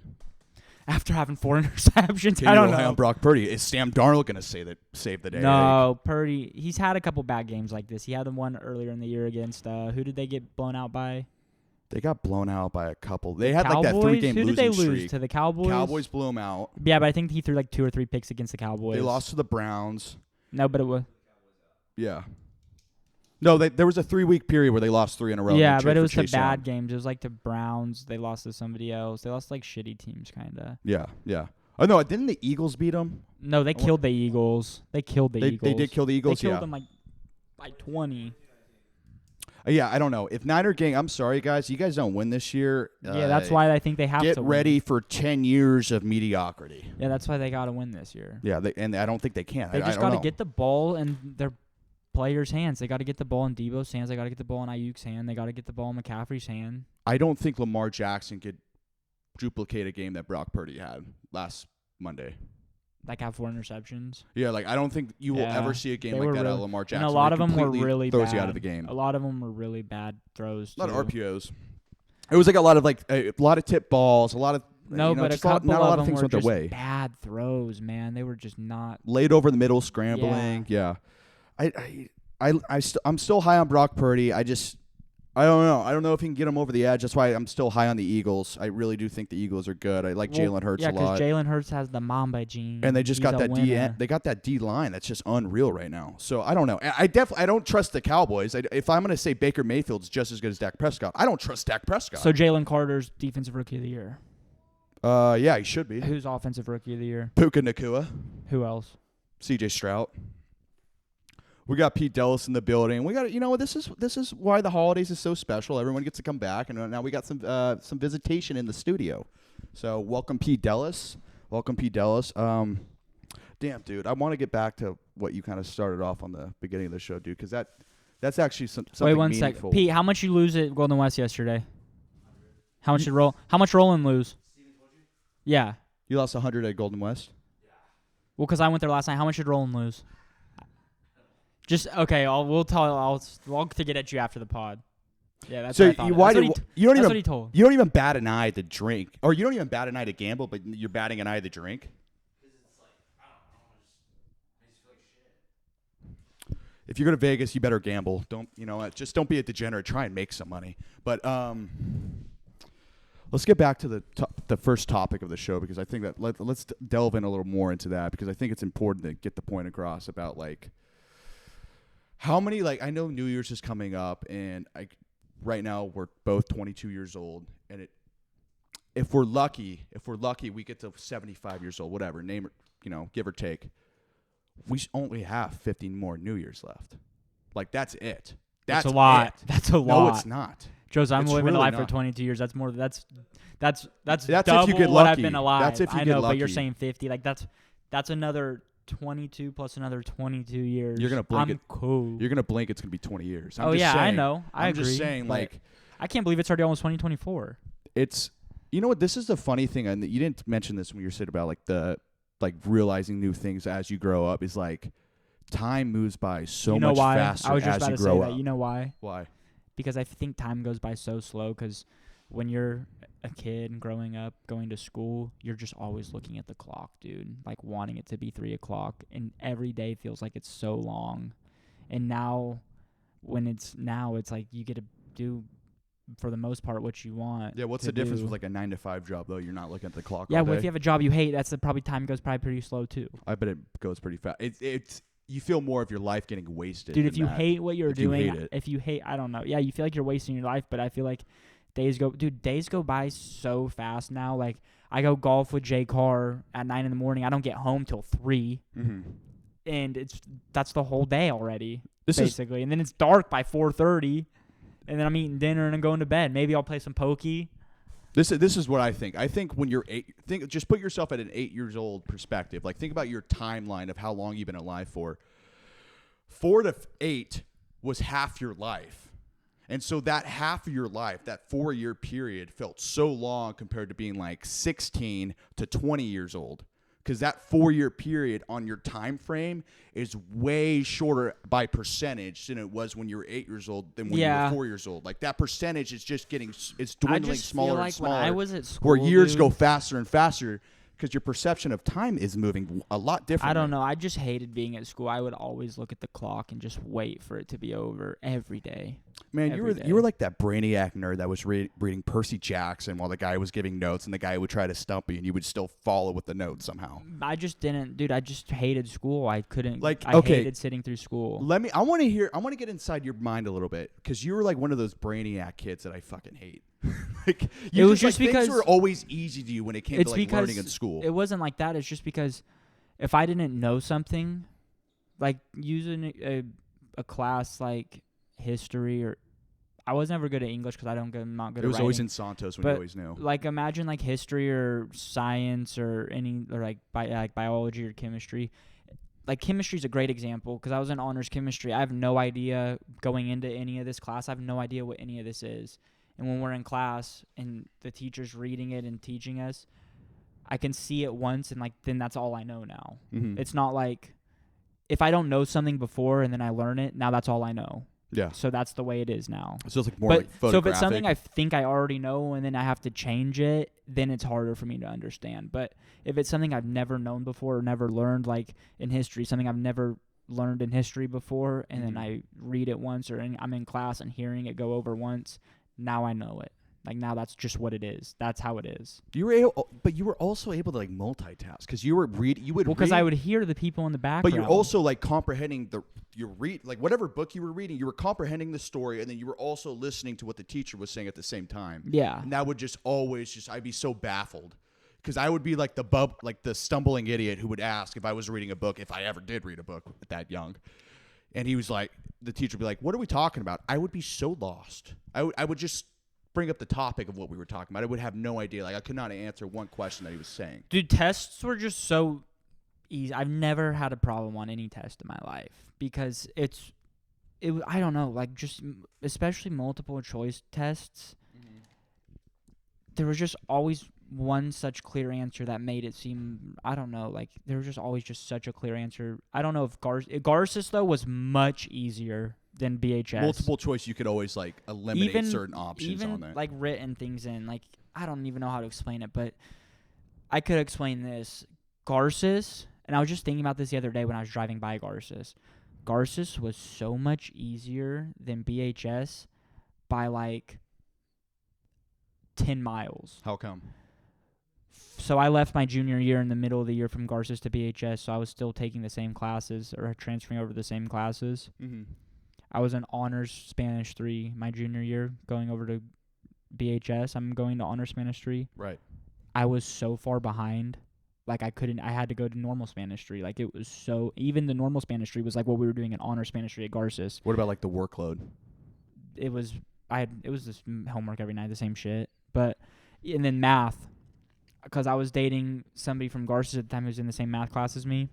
After having 4 interceptions, Can I you don't rely know. on Brock Purdy? Is Sam Darnold going to save the day? No, Purdy. He's had a couple bad games like this. He had the one earlier in the year against who did they get blown out by? They got blown out by a couple. They had Cowboys? like that 3-game Who losing did they lose streak. to? The Cowboys. Cowboys blew them out. Yeah, but I think he threw like 2 or 3 picks against the Cowboys. They lost to the Browns. No, but it was. Yeah. No, there was a 3-week period where they lost 3 in a row. Yeah, but it was the bad games. It was like the Browns. They lost to somebody else. They lost like shitty teams, kind of. Yeah, yeah. Oh, no, didn't the Eagles beat them? No, they killed the Eagles. They killed the Eagles. They did kill the Eagles, They killed them like by 20. Yeah, I don't know. If Niner gang, I'm sorry, guys. You guys don't win this year. Yeah, that's why I think they have to get win. ready for 10 years of mediocrity. Yeah, that's why they got to win this year. Yeah, and I don't think they can. They just got to get the ball in their players' hands. They got to get the ball in Debo's hands. They got to get the ball in Ayuk's hand. They got to get the ball in McCaffrey's hand. I don't think Lamar Jackson could duplicate a game that Brock Purdy had last Monday. Like have 4 interceptions. Yeah, like I don't think you will ever see a game like that out of Lamar Jackson. And a lot of them were really throws bad. you out of the game. A lot of them were really bad throws. A lot of RPOs. It was like a lot of tip balls, a lot of but a couple not a lot of them things were went their just way. bad throws, man. They were just not Laid over the middle, scrambling. Yeah. I'm still high on Brock Purdy. I don't know. I don't know if he can get him over the edge. That's why I'm still high on the Eagles. I really do think the Eagles are good. I like Jalen Hurts a lot. Yeah, because Jalen Hurts has the Mamba gene. And they just got that they got that D line that's just unreal right now. So I don't know. I don't trust the Cowboys. If I'm going to say Baker Mayfield's just as good as Dak Prescott, I don't trust Dak Prescott. So Jalen Carter's defensive rookie of the year. Yeah, he should be. Who's offensive rookie of the year? Puka Nacua. Who else? CJ Stroud. We got Pete Dellis in the building. We got this is why the holidays is so special. Everyone gets to come back, and now we got some visitation in the studio. So welcome Pete Dellis. Welcome Pete Dellis. Damn, dude, I want to get back to what you kind of started off on the beginning of the show, dude, because that's actually something Wait one meaningful. second, Pete. How much you lose at Golden West yesterday? How much How much Roland lose? Yeah. You lost 100 at Golden West. Well, because I went there last night. How much did Roland lose? Just okay. We'll to get at you after the pod. Yeah, that's so what I thought. What he told. You don't even bat an eye to drink, or you don't even bat an eye to gamble, but you're batting an eye to drink. If you go to Vegas, you better gamble. Just don't be a degenerate. Try and make some money. But let's get back to the first topic of the show, because I think that let's delve in a little more into that, because I think it's important to get the point across about how many, I know New Year's is coming up, and right now we're both 22 years old, and if we're lucky, we get to 75 years old, whatever, name it, give or take. we only have 15 more New Years left. Like, that's it. That's a lot. It. That's a lot. No, it's not. Jose, I'm living really a life not. for 22 years. That's more. That's if double you get what lucky. I've been alive. That's if you I get know, lucky. but you're saying 50. Like that's another 22 plus another 22 years. You're gonna blink. I'm cool. You're gonna blink. It's gonna be 20 years. I saying, know. I'm agree. just saying, like, I can't believe it's already almost 2024. It's, you know what? This is the funny thing, and you didn't mention this when you were saying about like realizing new things as you grow up. Is like time moves by so much faster I was just as about you to grow say up. that. You know why? Why? Because I think time goes by so slow. Because when you're a kid growing up, going to school, you're just always looking at the clock, dude. Like wanting it to be 3 o'clock, and every day feels like it's so long. And now, it's like you get to do, for the most part, what you want. Yeah. What's the difference with like a 9-to-5 job though? You're not looking at the clock. Yeah. all Well, day. if you have a job you hate, probably time goes by pretty slow too. I bet it goes pretty fast. It's you feel more of your life getting wasted. Dude, if you hate what you're doing, I don't know. Yeah, you feel like you're wasting your life, but I feel like days go by so fast now. Like, I go golf with Jay Carr at 9 in the morning. I don't get home till 3. Mm-hmm. And that's the whole day already, basically. And then it's dark by 4:30, and then I'm eating dinner and I'm going to bed. Maybe I'll play some pokey. This is what I think. I think when you're 8, just put yourself at an 8 years old perspective. Like, think about your timeline of how long you've been alive for. 4 to 8 was half your life. And so that half of your life, that 4-year period, felt so long compared to being like 16 to 20 years old. Because that 4-year period on your time frame is way shorter by percentage than it was when you were 8 years old than when you were 4 years old. Like, that percentage is just it's dwindling smaller and smaller. When I was at school, where years go faster and faster because your perception of time is moving a lot different. I don't know. I just hated being at school. I would always look at the clock and just wait for it to be over every day. Man, you were like that brainiac nerd that was reading Percy Jackson while the guy was giving notes, and the guy would try to stump you, and you would still follow with the notes somehow. I just didn't, dude. I just hated school. I couldn't. I hated sitting through school. I want to get inside your mind a little bit, because you were like one of those brainiac kids that I fucking hate. Like, it was just because things were always easy to you when it came to like learning in school. It wasn't like that. It's just because if I didn't know something, like using a class like history, or I was never good at English because I'm not good at writing. It was always in Santos when you always knew. Like, imagine like history or science or like biology or chemistry. Like, chemistry is a great example because I was in honors chemistry. I have no idea going into any of this class. I have no idea what any of this is. And when we're in class and the teacher's reading it and teaching us, I can see it once and then that's all I know now. Mm-hmm. It's not like if I don't know something before and then I learn it, now that's all I know. Yeah. So that's the way it is now. So it's like more like photographic. So if it's something I think I already know and then I have to change it, then it's harder for me to understand. But if it's something I've never known before or never learned, like in history, something I've never learned in history before, and then I read it once or I'm in class and hearing it go over once, now I know it. Like, now that's just what it is. That's how it is. But you were also able to like multitask because you would read. Because I would hear the people in the background. But you're also like comprehending like whatever book you were reading. You were comprehending the story, and then you were also listening to what the teacher was saying at the same time. Yeah. And that would just always I'd be so baffled because I would be like the stumbling idiot who would ask if I was reading a book, if I ever did read a book that young. And he was like, the teacher would be like, "What are we talking about?" I would be so lost. I would just bring up the topic of what we were talking about. I would have no idea. Like, I could not answer one question that he was saying. Dude, tests were just so easy. I've never had a problem on any test in my life because I don't know, like, just especially multiple choice tests. Mm-hmm. There was just always one such clear answer that made it seem, I don't know, like, there was just always just such a clear answer. I don't know if Garcis, though, was much easier than BHS. Multiple choice, you could always like eliminate certain options on there. Like written things in. Like, I don't even know how to explain it, but I could explain this. Garcis, and I was just thinking about this the other day when I was driving by Garcis. Garcis was so much easier than BHS by like 10 miles. How come? So I left my junior year in the middle of the year from Garcis to BHS, so I was still taking the same classes or transferring over the same classes. Mm-hmm. I was in honors Spanish 3 my junior year, going over to BHS. I'm going to honors Spanish 3. Right. I was so far behind like I had to go to normal Spanish 3. Like it was so, even the normal Spanish 3 was like what we were doing in honor Spanish 3 at Garces. What about like the workload? It was just homework every night, the same shit. But and then math, because I was dating somebody from Garces at the time who was in the same math class as me.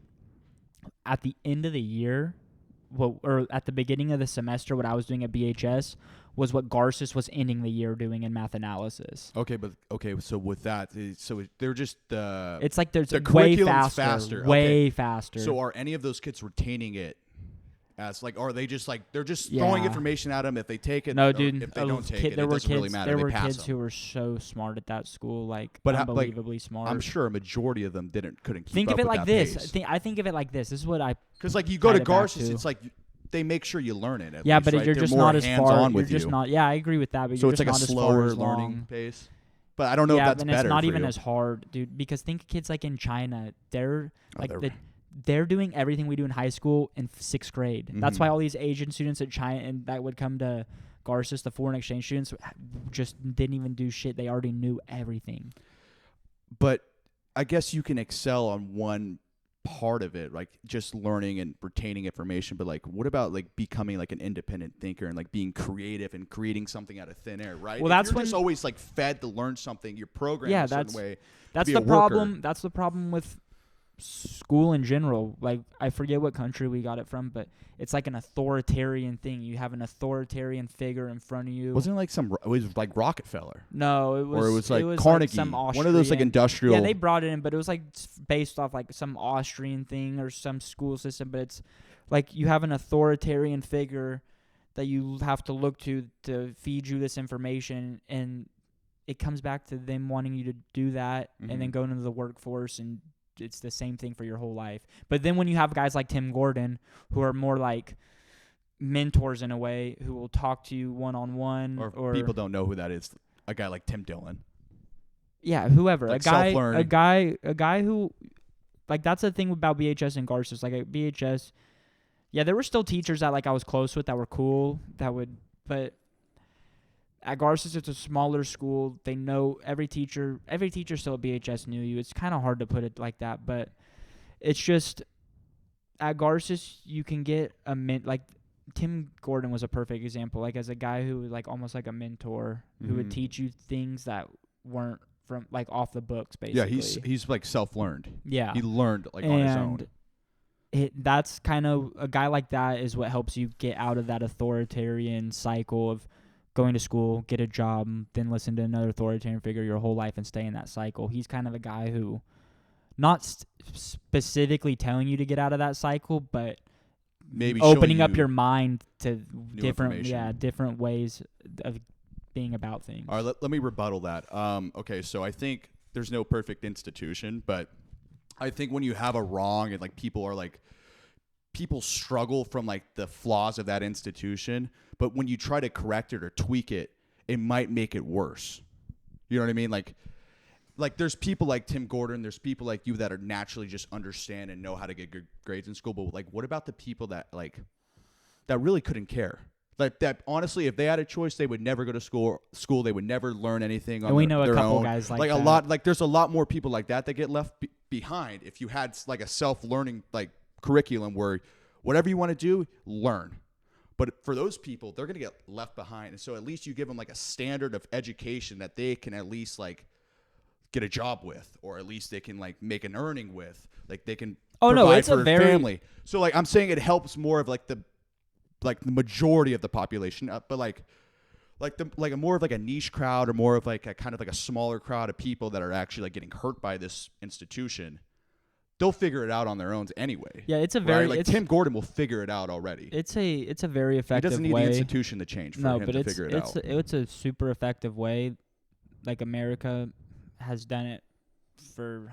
At the end of the year, or at the beginning of the semester, what I was doing at BHS was what Garces was ending the year doing in math analysis. Okay, so with that, they're just it's like there's the way curriculum's faster, faster. way Okay. faster. So are any of those kids retaining it? As like, or are they just like they're just throwing information at them if they take it? No, dude. If they don't take it, there it were doesn't kids, really matter. There they were pass kids them. who were so smart at that school, like but unbelievably smart. I'm sure a majority of them couldn't keep think up of it with like that this. pace. I think of it like this. This is what I. Because like you go to tied it back Garces, to. it's like they make sure you learn it. Yeah, least, but right? you're They're just more not as far. hands-on You're with just you. not. Yeah, I agree with that. But So you're it's just like a not as slower far as learning long. pace. But I don't know if that's and better it's not for even you. as hard, dude. Because think of kids like in China. They're they're- they're doing everything we do in high school in 6th grade. Mm-hmm. That's why all these Asian students at China and that would come to Garces, the foreign exchange students, just didn't even do shit. They already knew everything. But I guess you can excel on one part of it, like just learning and retaining information. But like, what about like becoming like an independent thinker and like being creative and creating something out of thin air, right? Well, if that's you're when just always like fed to learn something. You're programmed a certain way. That's the problem. That's the problem with school in general. Like I forget what country we got it from, but it's like an authoritarian thing. You have an authoritarian figure in front of you. Wasn't it like it was like Rockefeller? No, it was. Or it was like like Carnegie, some one of those like industrial. Yeah, they brought it in, but it was like based off like some Austrian thing or some school system. But it's like you have an authoritarian figure that you have to look to feed you this information, and it comes back to them wanting you to do that and then go into the workforce, and it's the same thing for your whole life. But then when you have guys like Tim Gordon, who are more like mentors in a way, who will talk to you one-on-one, or people don't know who that is, a guy like Tim Dillon. Yeah, whoever. Like a guy who, like, that's the thing about BHS and Garces. Like at BHS, yeah, there were still teachers that like I was close with that were cool, but at Garces, it's a smaller school. They know every teacher still at BHS knew you. It's kind of hard to put it like that, but it's just at Garces, you can get like Tim Gordon was a perfect example. Like as a guy who was like almost like a mentor who would teach you things that weren't from like off the books, basically. Yeah, he's like self-learned. Yeah. He learned like on his own. That's kind of a guy like that is what helps you get out of that authoritarian cycle of going to school, get a job, then listen to another authoritarian figure your whole life and stay in that cycle. He's kind of a guy who, not specifically telling you to get out of that cycle, but maybe opening up your mind to different ways of being about things. All right, let me rebuttal that. Okay, so I think there's no perfect institution, but I think when you have a wrong and like people struggle from like the flaws of that institution, but when you try to correct it or tweak it, it might make it worse. You know what I mean? Like there's people like Tim Gordon, there's people like you that are naturally just understand and know how to get good grades in school, but like what about the people that really couldn't care? Like that honestly, if they had a choice, they would never go to school, they would never learn anything on and we know their a couple own. Guys like that. a lot, like there's a lot more people like that get left behind if you had like a self-learning like curriculum where whatever you want to do, learn. But for those people, they're going to get left behind. And so at least you give them like a standard of education that they can at least like get a job with, or at least they can like make an earning with. Like they can provide for a family. So like I'm saying it helps more of like the majority of the population, but like a more of like a niche crowd, or more of like a kind of like a smaller crowd of people that are actually like getting hurt by this institution. They'll figure it out on their own anyway. Yeah, it's a very right? Tim Gordon will figure it out already. It's a very effective way. He doesn't need the institution to change for him to figure it out. It's a super effective way. Like America has done it for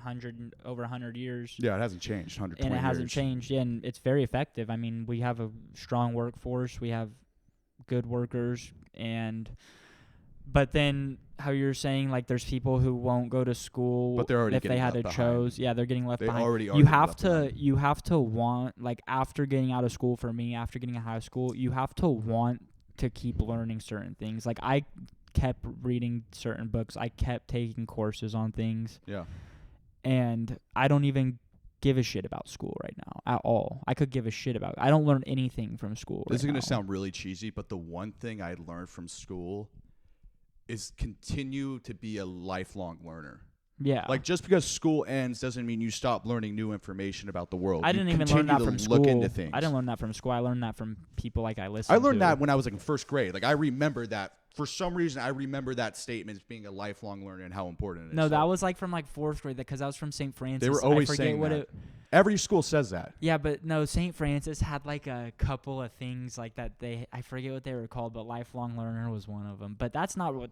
over 100 years. Yeah, it hasn't changed. 120 and it hasn't years. changed. Yeah, and it's very effective. I mean, we have a strong workforce. We have good workers, but then how you're saying like there's people who won't go to school, but they're already if they had to chose. Yeah, they're getting left behind. You have to want, like, after getting out of school, for me, after getting out of high school, you have to want to keep learning certain things. Like I kept reading certain books. I kept taking courses on things. Yeah. and I don't even give a shit about school right now at all. I could give a shit about it. I don't learn anything from school. This is going to sound really cheesy, but the one thing I learned from school is continue to be a lifelong learner. Yeah. Like, just because school ends doesn't mean you stop learning new information about the world. I didn't even learn that from school. Look into things. I didn't learn that from school. I learned that from people like I listened I to. learned that when I was like in first grade. Like, I remember that. For some reason, I remember that statement as being a lifelong learner and how important it is. No, that was like from like 4th grade because I was from St. Francis. They were always saying that. Every school says that. Yeah, but no, St. Francis had like a couple of things like that. I forget what they were called, but lifelong learner was one of them. But that's not what.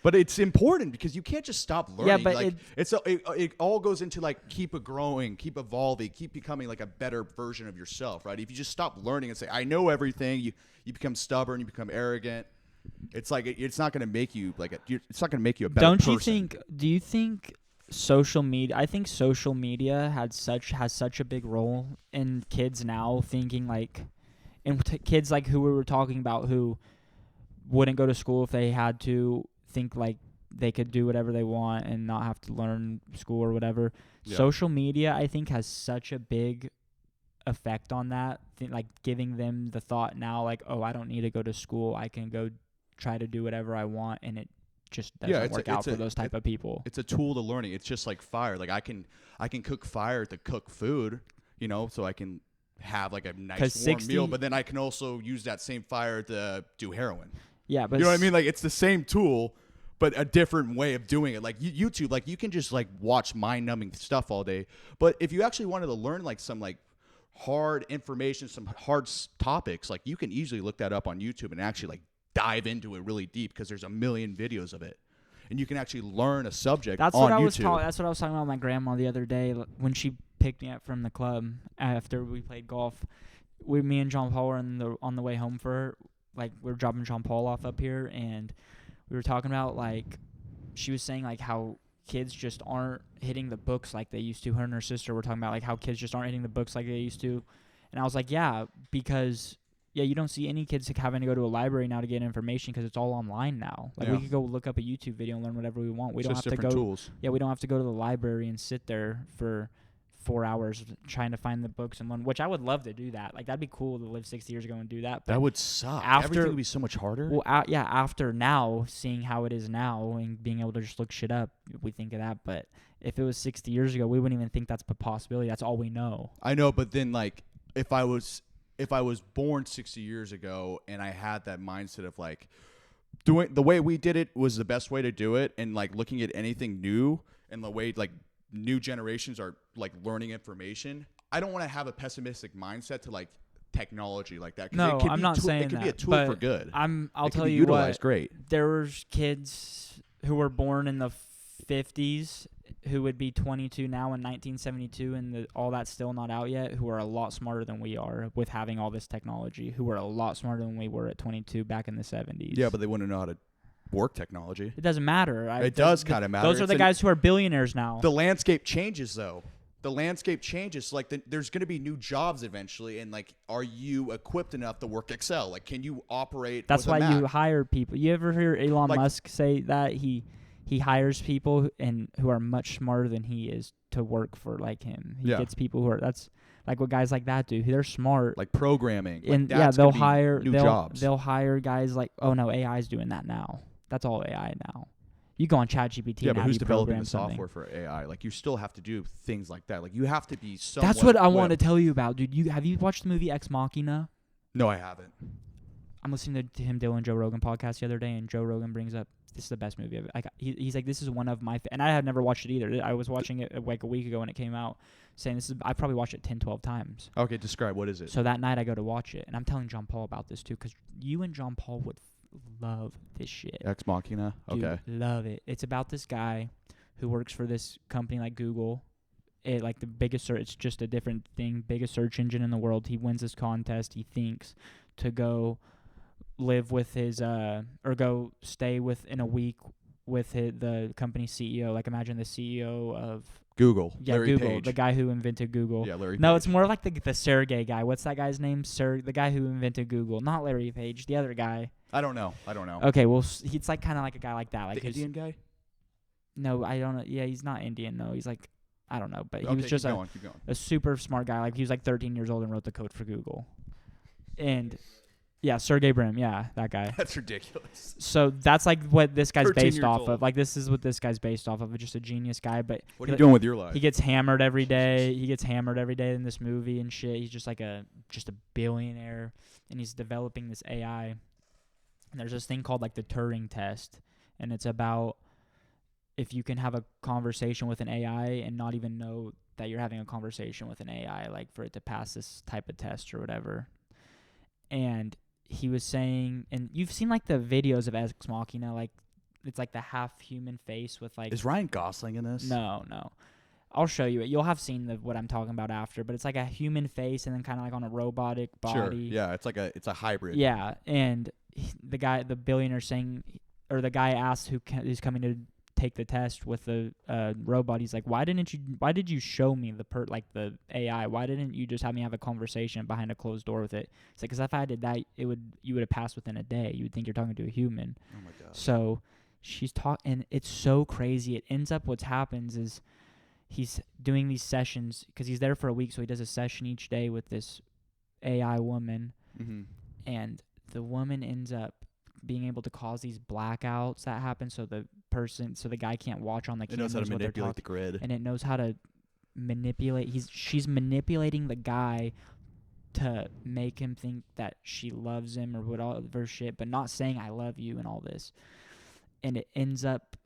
But it's important because you can't just stop learning. Yeah, but like, it all goes into like keep growing, keep evolving, keep becoming like a better version of yourself, right? If you just stop learning and say I know everything, you become stubborn, you become arrogant. It's like it's not going to make you it's not going to make you a better person. Do you think social media? I think social media has such a big role in kids now thinking like, and kids like who we were talking about who wouldn't go to school if they had to. Think like they could do whatever they want and not have to learn school or whatever. Yeah. Social media, I think, has such a big effect on that. Like giving them the thought now, like, oh, I don't need to go to school. I can go try to do whatever I want, and it just doesn't work out for those type of people. It's a tool to learning. It's just like fire. Like I can cook fire to cook food, so I can have like a nice warm meal, but then I can also use that same fire to do heroin. Yeah, but you know what I mean? Like it's the same tool, but a different way of doing it. Like YouTube, like you can just like watch mind-numbing stuff all day. But if you actually wanted to learn like some like hard information, some hard topics, like you can easily look that up on YouTube and actually like dive into it really deep because there's a million videos of it, and you can actually learn a subject on YouTube. That's what I was talking about with my grandma the other day when she picked me up from the club after we played golf. Me and John Paul were on the way home for her. Like, we were dropping John Paul off up here, and we were talking about, like, she was saying, like, how kids just aren't hitting the books like they used to. Her and her sister were talking about, like, how kids just aren't hitting the books like they used to. And I was like, yeah, because, you don't see any kids having to go to a library now to get information because it's all online now. Like, we could go look up a YouTube video and learn whatever we want. We don't have to go. Tools. Yeah, we don't have to go to the library and sit there for 4 hours trying to find the books and learn, which I would love to do that. Like, that'd be cool to live 60 years ago and do that. But that would suck. Everything would be so much harder. Well, after now, seeing how it is now and being able to just look shit up, we think of that. But if it was 60 years ago, we wouldn't even think that's a possibility. That's all we know. I know, but then, like, if I was born 60 years ago and I had that mindset of, like, doing the way we did it was the best way to do it and, like, looking at anything new and the way, like, new generations are like learning information. I don't want to have a pessimistic mindset to like technology like that. No, I'm not saying that. It could be a tool for good. I'll tell you what. Great. There were kids who were born in the 50s who would be 22 now in 1972, and all that's still not out yet. Who are a lot smarter than we are with having all this technology. Who are a lot smarter than we were at 22 back in the 70s. Yeah, but they wouldn't know how to work technology. It doesn't matter. It does kind of matter. Those are the guys who are billionaires now. The landscape changes, though. The landscape changes. Like, there's going to be new jobs eventually, and like, are you equipped enough to work Excel? Like, can you operate? That's with a why Mac? You hire people. You ever hear Elon Musk say that he hires people who are much smarter than he is to work for like him. He gets people who are that's like what guys like that do. They're smart, like programming. And like they'll hire new jobs. They'll hire guys like, oh no, AI's doing that now. That's all AI now. You go on ChatGPT. Yeah, but who's developing the software for AI? Like, you still have to do things like that. Like, you have to be somewhat. That's what I want to tell you about, dude. Have you watched the movie Ex Machina? No, I haven't. I'm listening to him, Dylan Joe Rogan podcast the other day, and Joe Rogan brings up this is the best movie ever. He's like, this is one of my and I had never watched it either. I was watching it like a week ago when it came out, saying I probably watched it 10, 12 times. Okay, describe. What is it? So that night I go to watch it, and I'm telling John Paul about this too, because you and John Paul would love this shit. Ex Machina? Okay. Dude, love it. It's about this guy who works for this company like Google. Like the biggest search, it's just a different thing, biggest search engine in the world. He wins this contest, he thinks, to go live with his or go stay in a week with the company's CEO. Like, imagine the CEO of Google. Yeah, Larry Google, Page. the guy who invented Google. Yeah, Larry Page. No, it's more like the Sergey guy. What's that guy's name? The guy who invented Google. Not Larry Page, the other guy. I don't know. Okay, well, it's like kind of like a guy like that. Like the Indian guy? No, I don't know. Yeah, he's not Indian, though. He's like, I don't know, but he was just keep going. a super smart guy. Like he was like 13 years old and wrote the code for Google. And yeah, Sergey Brin, yeah, that guy. That's ridiculous. So that's like what this guy's based off old. of. Like this is what this guy's based off of. Just a genius guy. But what are you doing with your life? He gets hammered every day. He gets hammered every day in this movie and shit. He's just like a billionaire, and he's developing this AI. And there's this thing called like the Turing test, and it's about if you can have a conversation with an AI and not even know that you're having a conversation with an AI, like for it to pass this type of test or whatever. And he was saying, and you've seen like the videos of Ex Machina, like it's like the half human face with like. Is Ryan Gosling in this? No. I'll show you it. You'll have seen what I'm talking about after, but it's like a human face and then kind of like on a robotic body. Sure. Yeah, it's a hybrid. Yeah, and the billionaire saying, or the guy asked who's coming to take the test with the robot. He's like, why did you show me the AI? Why didn't you just have me have a conversation behind a closed door with it? It's like, because if I did that, you would have passed within a day. You would think you're talking to a human. Oh my god. So she's talking, and it's so crazy. It ends up what happens is he's doing these sessions because he's there for a week, so he does a session each day with this AI woman, and the woman ends up being able to cause these blackouts that happen, so the guy can't watch on the cameras. It knows how to manipulate the grid, and it knows how to manipulate. She's manipulating the guy to make him think that she loves him or whatever shit, but not saying I love you and all this. And it ends up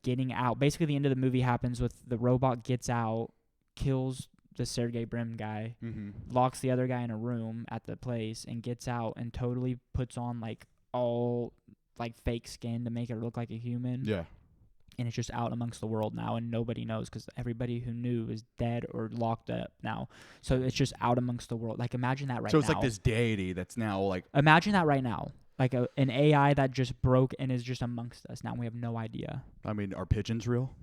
getting out. Basically, the end of the movie happens with the robot gets out, kills the Sergey Brin guy, locks the other guy in a room at the place, and gets out and totally puts on like all like fake skin to make it look like a human. Yeah. And it's just out amongst the world now, and nobody knows because everybody who knew is dead or locked up now. So it's just out amongst the world. Like imagine that right now. So it's like this deity that's now like. Imagine that right now. Like an AI that just broke and is just amongst us now. We have no idea. I mean, are pigeons real?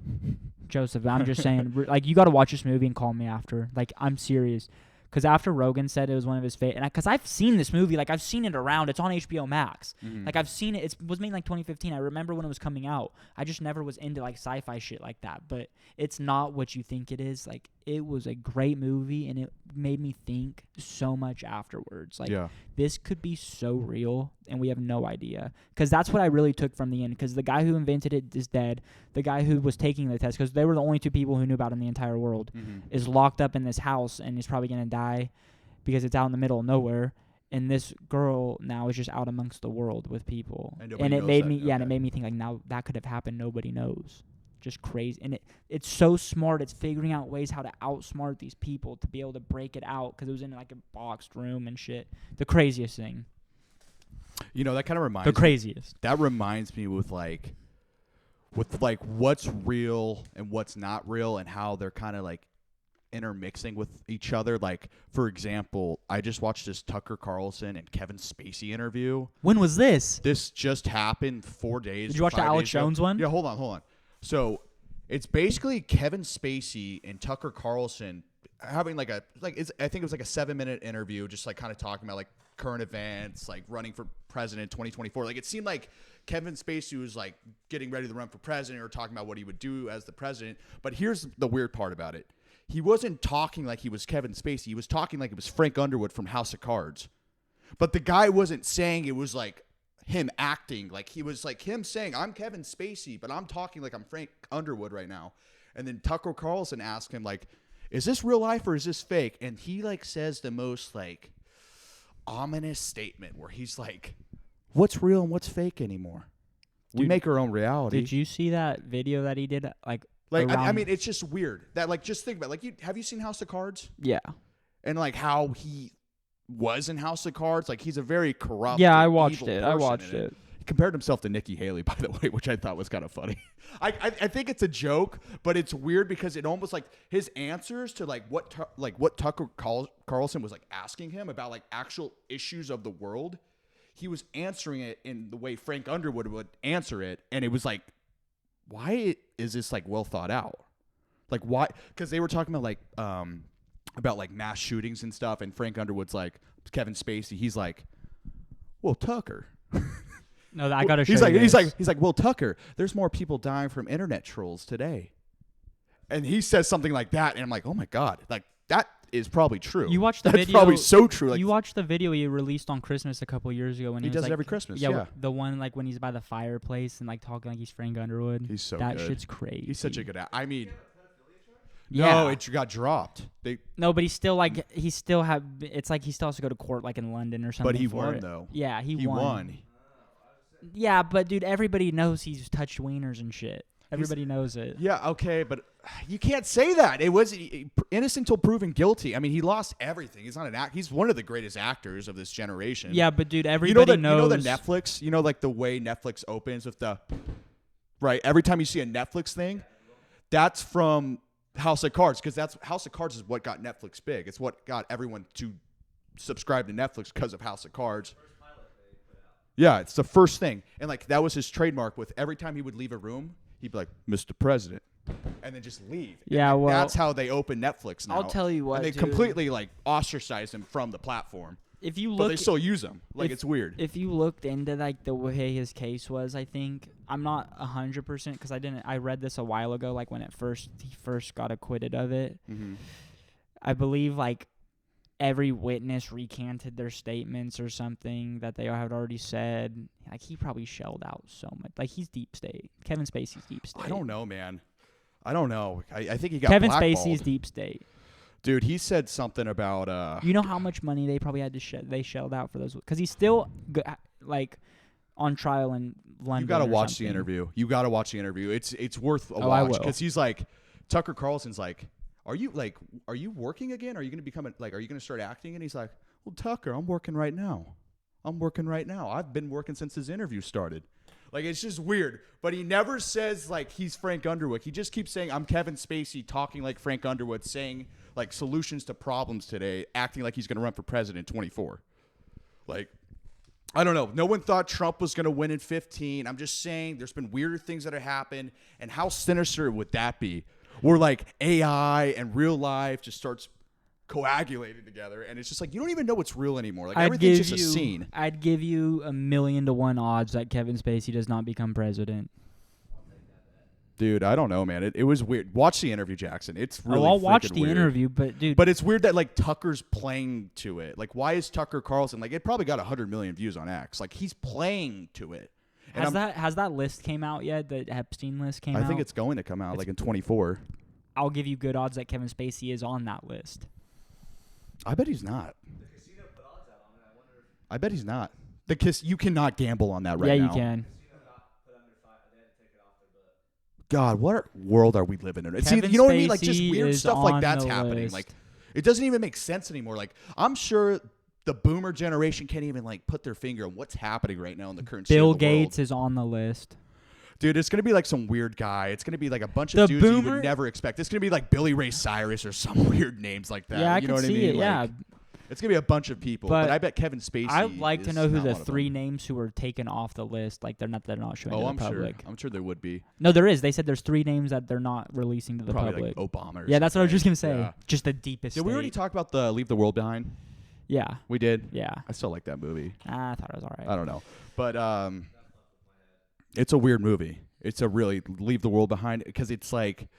Joseph, I'm just saying, like, you got to watch this movie and call me after. Like, I'm serious. Because after Rogan said it was one of his favorite, and because I've seen this movie, like I've seen it around. It's on HBO Max. Like I've seen it. It was made in like 2015. I remember when it was coming out. I just never was into like sci-fi shit like that. But it's not what you think it is. Like it was a great movie, and it made me think so much afterwards. Like this could be so real, and we have no idea. Because that's what I really took from the end. Because the guy who invented it is dead. The guy who was taking the test, because they were the only two people who knew about it in the entire world, is locked up in this house, and is probably gonna die because it's out in the middle of nowhere. And this girl now is just out amongst the world with people, and it made me and it made me think like now that could have happened. Nobody knows. Just crazy. And it's so smart. It's figuring out ways how to outsmart these people to be able to break it out, because it was in like a boxed room and shit. The craziest thing. You know, that kind of reminds the craziest. That reminds me with what's real and what's not real, and how they're kind of like intermixing with each other. Like, for example, I just watched this Tucker Carlson and Kevin Spacey interview. When was this? This just happened 4 days. Did you watch the Alex Jones one? Yeah, hold on. So it's basically Kevin Spacey and Tucker Carlson having I think it was like a 7-minute interview, just like kind of talking about like current events, like running for president 2024. Like it seemed like Kevin Spacey was like getting ready to run for president or talking about what he would do as the president. But here's the weird part about it. He wasn't talking like he was Kevin Spacey. He was talking like it was Frank Underwood from House of Cards. But the guy wasn't saying it was like him acting. Like he was like him saying, I'm Kevin Spacey, but I'm talking like I'm Frank Underwood right now. And then Tucker Carlson asked him like, is this real life or is this fake? And he like says the most like ominous statement where he's like, what's real and what's fake anymore? Dude, we make our own reality. Did you see that video that he did? Like I mean, it's just weird that like, just think about it. Like, have you seen House of Cards? Yeah. And like how he was in House of Cards, like he's a very corrupt. Yeah, I watched it. He compared himself to Nikki Haley, by the way, which I thought was kind of funny. I think it's a joke, but it's weird because it almost like his answers to like what Tucker Carlson was like asking him about like actual issues of the world, he was answering it in the way Frank Underwood would answer it, and it was like, why is this like well thought out? Like why? Because they were talking about like mass shootings and stuff, and Frank Underwood's like Kevin Spacey. He's like, well, Tucker. No, I gotta show he's you. He's like, well, Tucker, there's more people dying from internet trolls today. And he says something like that, and I'm like, oh my God, like that is probably true. You watched the That's video. probably so true. Like, you watched the video he released on Christmas a couple years ago when he was does like, it every Christmas. Yeah, the one like when he's by the fireplace and like talking like he's Frank Underwood. He's so that good. shit's crazy. He's such a good I mean, yeah. no, it got dropped. No, but he's still like it's like he still has to go to court like in London or something. But he for won it. though. Yeah, he He won. won. Yeah, but dude, everybody knows he's touched wieners and shit. Everybody knows it. Yeah, okay, but you can't say that. It was innocent until proven guilty. I mean, he lost everything. He's not an act. He's one of the greatest actors of this generation. Yeah, but dude, everybody knows. You know the Netflix. You know, like the way Netflix opens with the right. Every time you see a Netflix thing, that's from House of Cards, because that's House of Cards is what got Netflix big. It's what got everyone to subscribe to Netflix because of House of Cards. Yeah, it's the first thing, and like that was his trademark. With every time he would leave a room, he'd be like, "Mr. President," and then just leave. Yeah, and well, that's how they open Netflix now. I'll tell you what, and they dude. completely like ostracize him from the platform. If you But look, they still use him. Like, it's weird. If you looked into like the way his case was, I think I'm not 100% because I read this a while ago, like when he first got acquitted of it. Mm-hmm. I believe like every witness recanted their statements or something that they had already said. Like he probably shelled out so much. Like he's deep state. Kevin Spacey's deep state. I don't know, man. I don't know. I think he got Kevin blackballed. Spacey's deep state. Dude, he said something about You know how much money they probably had to they shelled out for those, because he's still like on trial in London. You got to watch something. the interview. You got to watch the interview. It's worth a I watch, will. because he's like, Tucker Carlson's like, are you working again? Are you going to become are you going to start acting? And he's like, well, Tucker, I'm working right now. I've been working since his interview started. Like, it's just weird. But he never says, like, he's Frank Underwood. He just keeps saying, I'm Kevin Spacey, talking like Frank Underwood, saying, like, solutions to problems today, acting like he's going to run for president in 24. Like, I don't know. No one thought Trump was going to win in 15. I'm just saying there's been weirder things that have happened. And how sinister would that be? Where, like, AI and real life just starts coagulating together, and it's just like you don't even know what's real anymore. Like, everything's just a scene. I'd give you 1,000,000 to 1 odds that Kevin Spacey does not become president. Dude, I don't know, man. It was weird. Watch the interview, Jackson. It's really I'll watch the weird. interview, but dude, But it's weird that like Tucker's playing to it. Like, why is Tucker Carlson like? It probably got 100 million views on X. Like, he's playing to it. And has that list came out yet? The Epstein list came out. I think it's going to come out like in 24. I'll give you good odds that Kevin Spacey is on that list. I bet he's not. I bet he's not. You cannot gamble on that right now. Yeah, you can. God, what world are we living in? Kevin You know what I mean? Like, just Spacey weird is stuff like on that's the happening. list. Like, it doesn't even make sense anymore. Like, I'm sure the boomer generation can't even like put their finger on what's happening right now in the current state Bill of the world. Gates is on the list. Dude, it's going to be like some weird guy. It's going to be like a bunch of dudes that you would never expect. It's going to be like Billy Ray Cyrus or some weird names like that. Yeah, I you know can what see I mean? it. Like, Yeah. It's going to be a bunch of people. But I bet Kevin Spacey I'd like to know who not the one of them. 3 names who were taken off the list. Like they're not showing to the public. I'm sure there would be. No, there is. They said there's 3 names that they're not releasing to the Probably public. like Obama or Yeah, that's what I was just something. gonna say. Yeah. Just the deepest. Did we already state. talk about the Leave the World Behind? Yeah. We did? Yeah. I still like that movie. I thought it was alright. I don't know. But it's a weird movie. It's a really Leave the World Behind, because it's like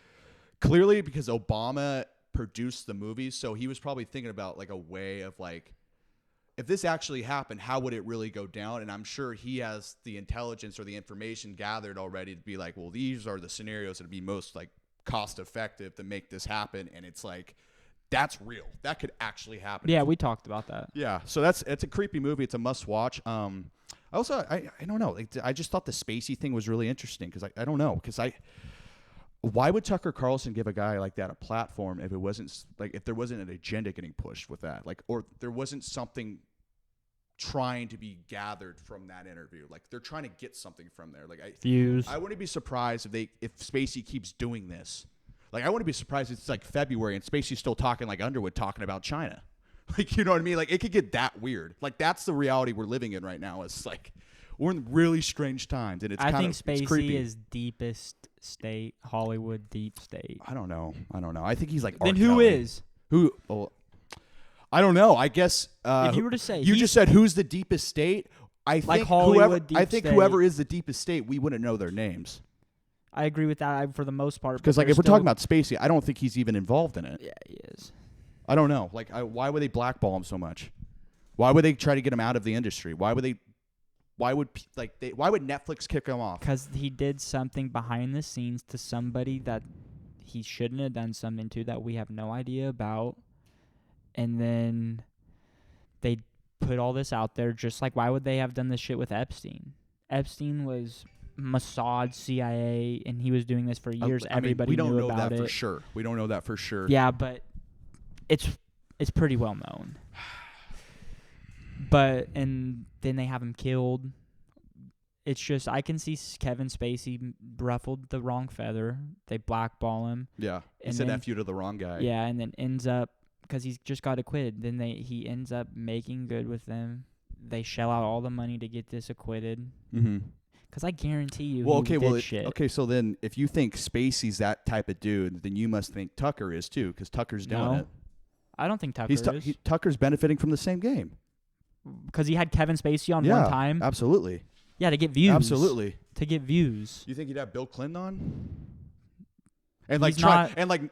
clearly because Obama produced the movie, so he was probably thinking about like a way of like, if this actually happened, how would it really go down? And I'm sure he has the intelligence or the information gathered already to be like, well, these are the scenarios that would be most like cost effective to make this happen. And it's like, that's real. That could actually happen. Yeah, we talked about that. Yeah, so it's a creepy movie. It's a must watch. I don't know. Like, I just thought the Spacey thing was really interesting, because I don't know, because why would Tucker Carlson give a guy like that a platform if it wasn't like, if there wasn't an agenda getting pushed with that, like, or there wasn't something trying to be gathered from that interview? Like, they're trying to get something from there. Like, Views. I wouldn't be surprised if Spacey keeps doing this. Like, I wouldn't be surprised if it's like February and Spacey's still talking like Underwood, talking about China. Like, you know what I mean? Like, it could get that weird. Like, that's the reality we're living in right now. It's like, we're in really strange times, and I think Spacey creepy. is deepest state, Hollywood deep state. I don't know. I think he's like. Then R. who Kelly. is? Who? Oh, I don't know. I guess. If you were to say, you just said who's the deepest state. I think Hollywood whoever. deep I think state. whoever is the deepest state, we wouldn't know their names. I agree with that for the most part. Because, like, if we're talking about Spacey, I don't think he's even involved in it. Yeah, he is. I don't know. Like, why would they blackball him so much? Why would they try to get him out of the industry? Why would Netflix kick him off? Because he did something behind the scenes to somebody that he shouldn't have done something to that we have no idea about. And then they put all this out there. Just like, why would they have done this shit with Epstein? Epstein was Mossad, CIA, and he was doing this for years. Everybody knew about it. We don't know that for sure. We don't know that for sure. Yeah, but it's pretty well known. And then they have him killed. It's just, I can see Kevin Spacey ruffled the wrong feather. They blackball him. Yeah, he said F you to the wrong guy. Yeah, and then ends up, because he's just got acquitted, then he ends up making good with them. They shell out all the money to get this acquitted. Mm-hmm. Because I guarantee you shit. Okay, so then if you think Spacey's that type of dude, then you must think Tucker is too, because Tucker's doing it. I don't think Tucker is. Tucker's benefiting from the same game. Because he had Kevin Spacey on one time? Absolutely. Yeah, to get views. Absolutely. To get views. You think he'd have Bill Clinton on? And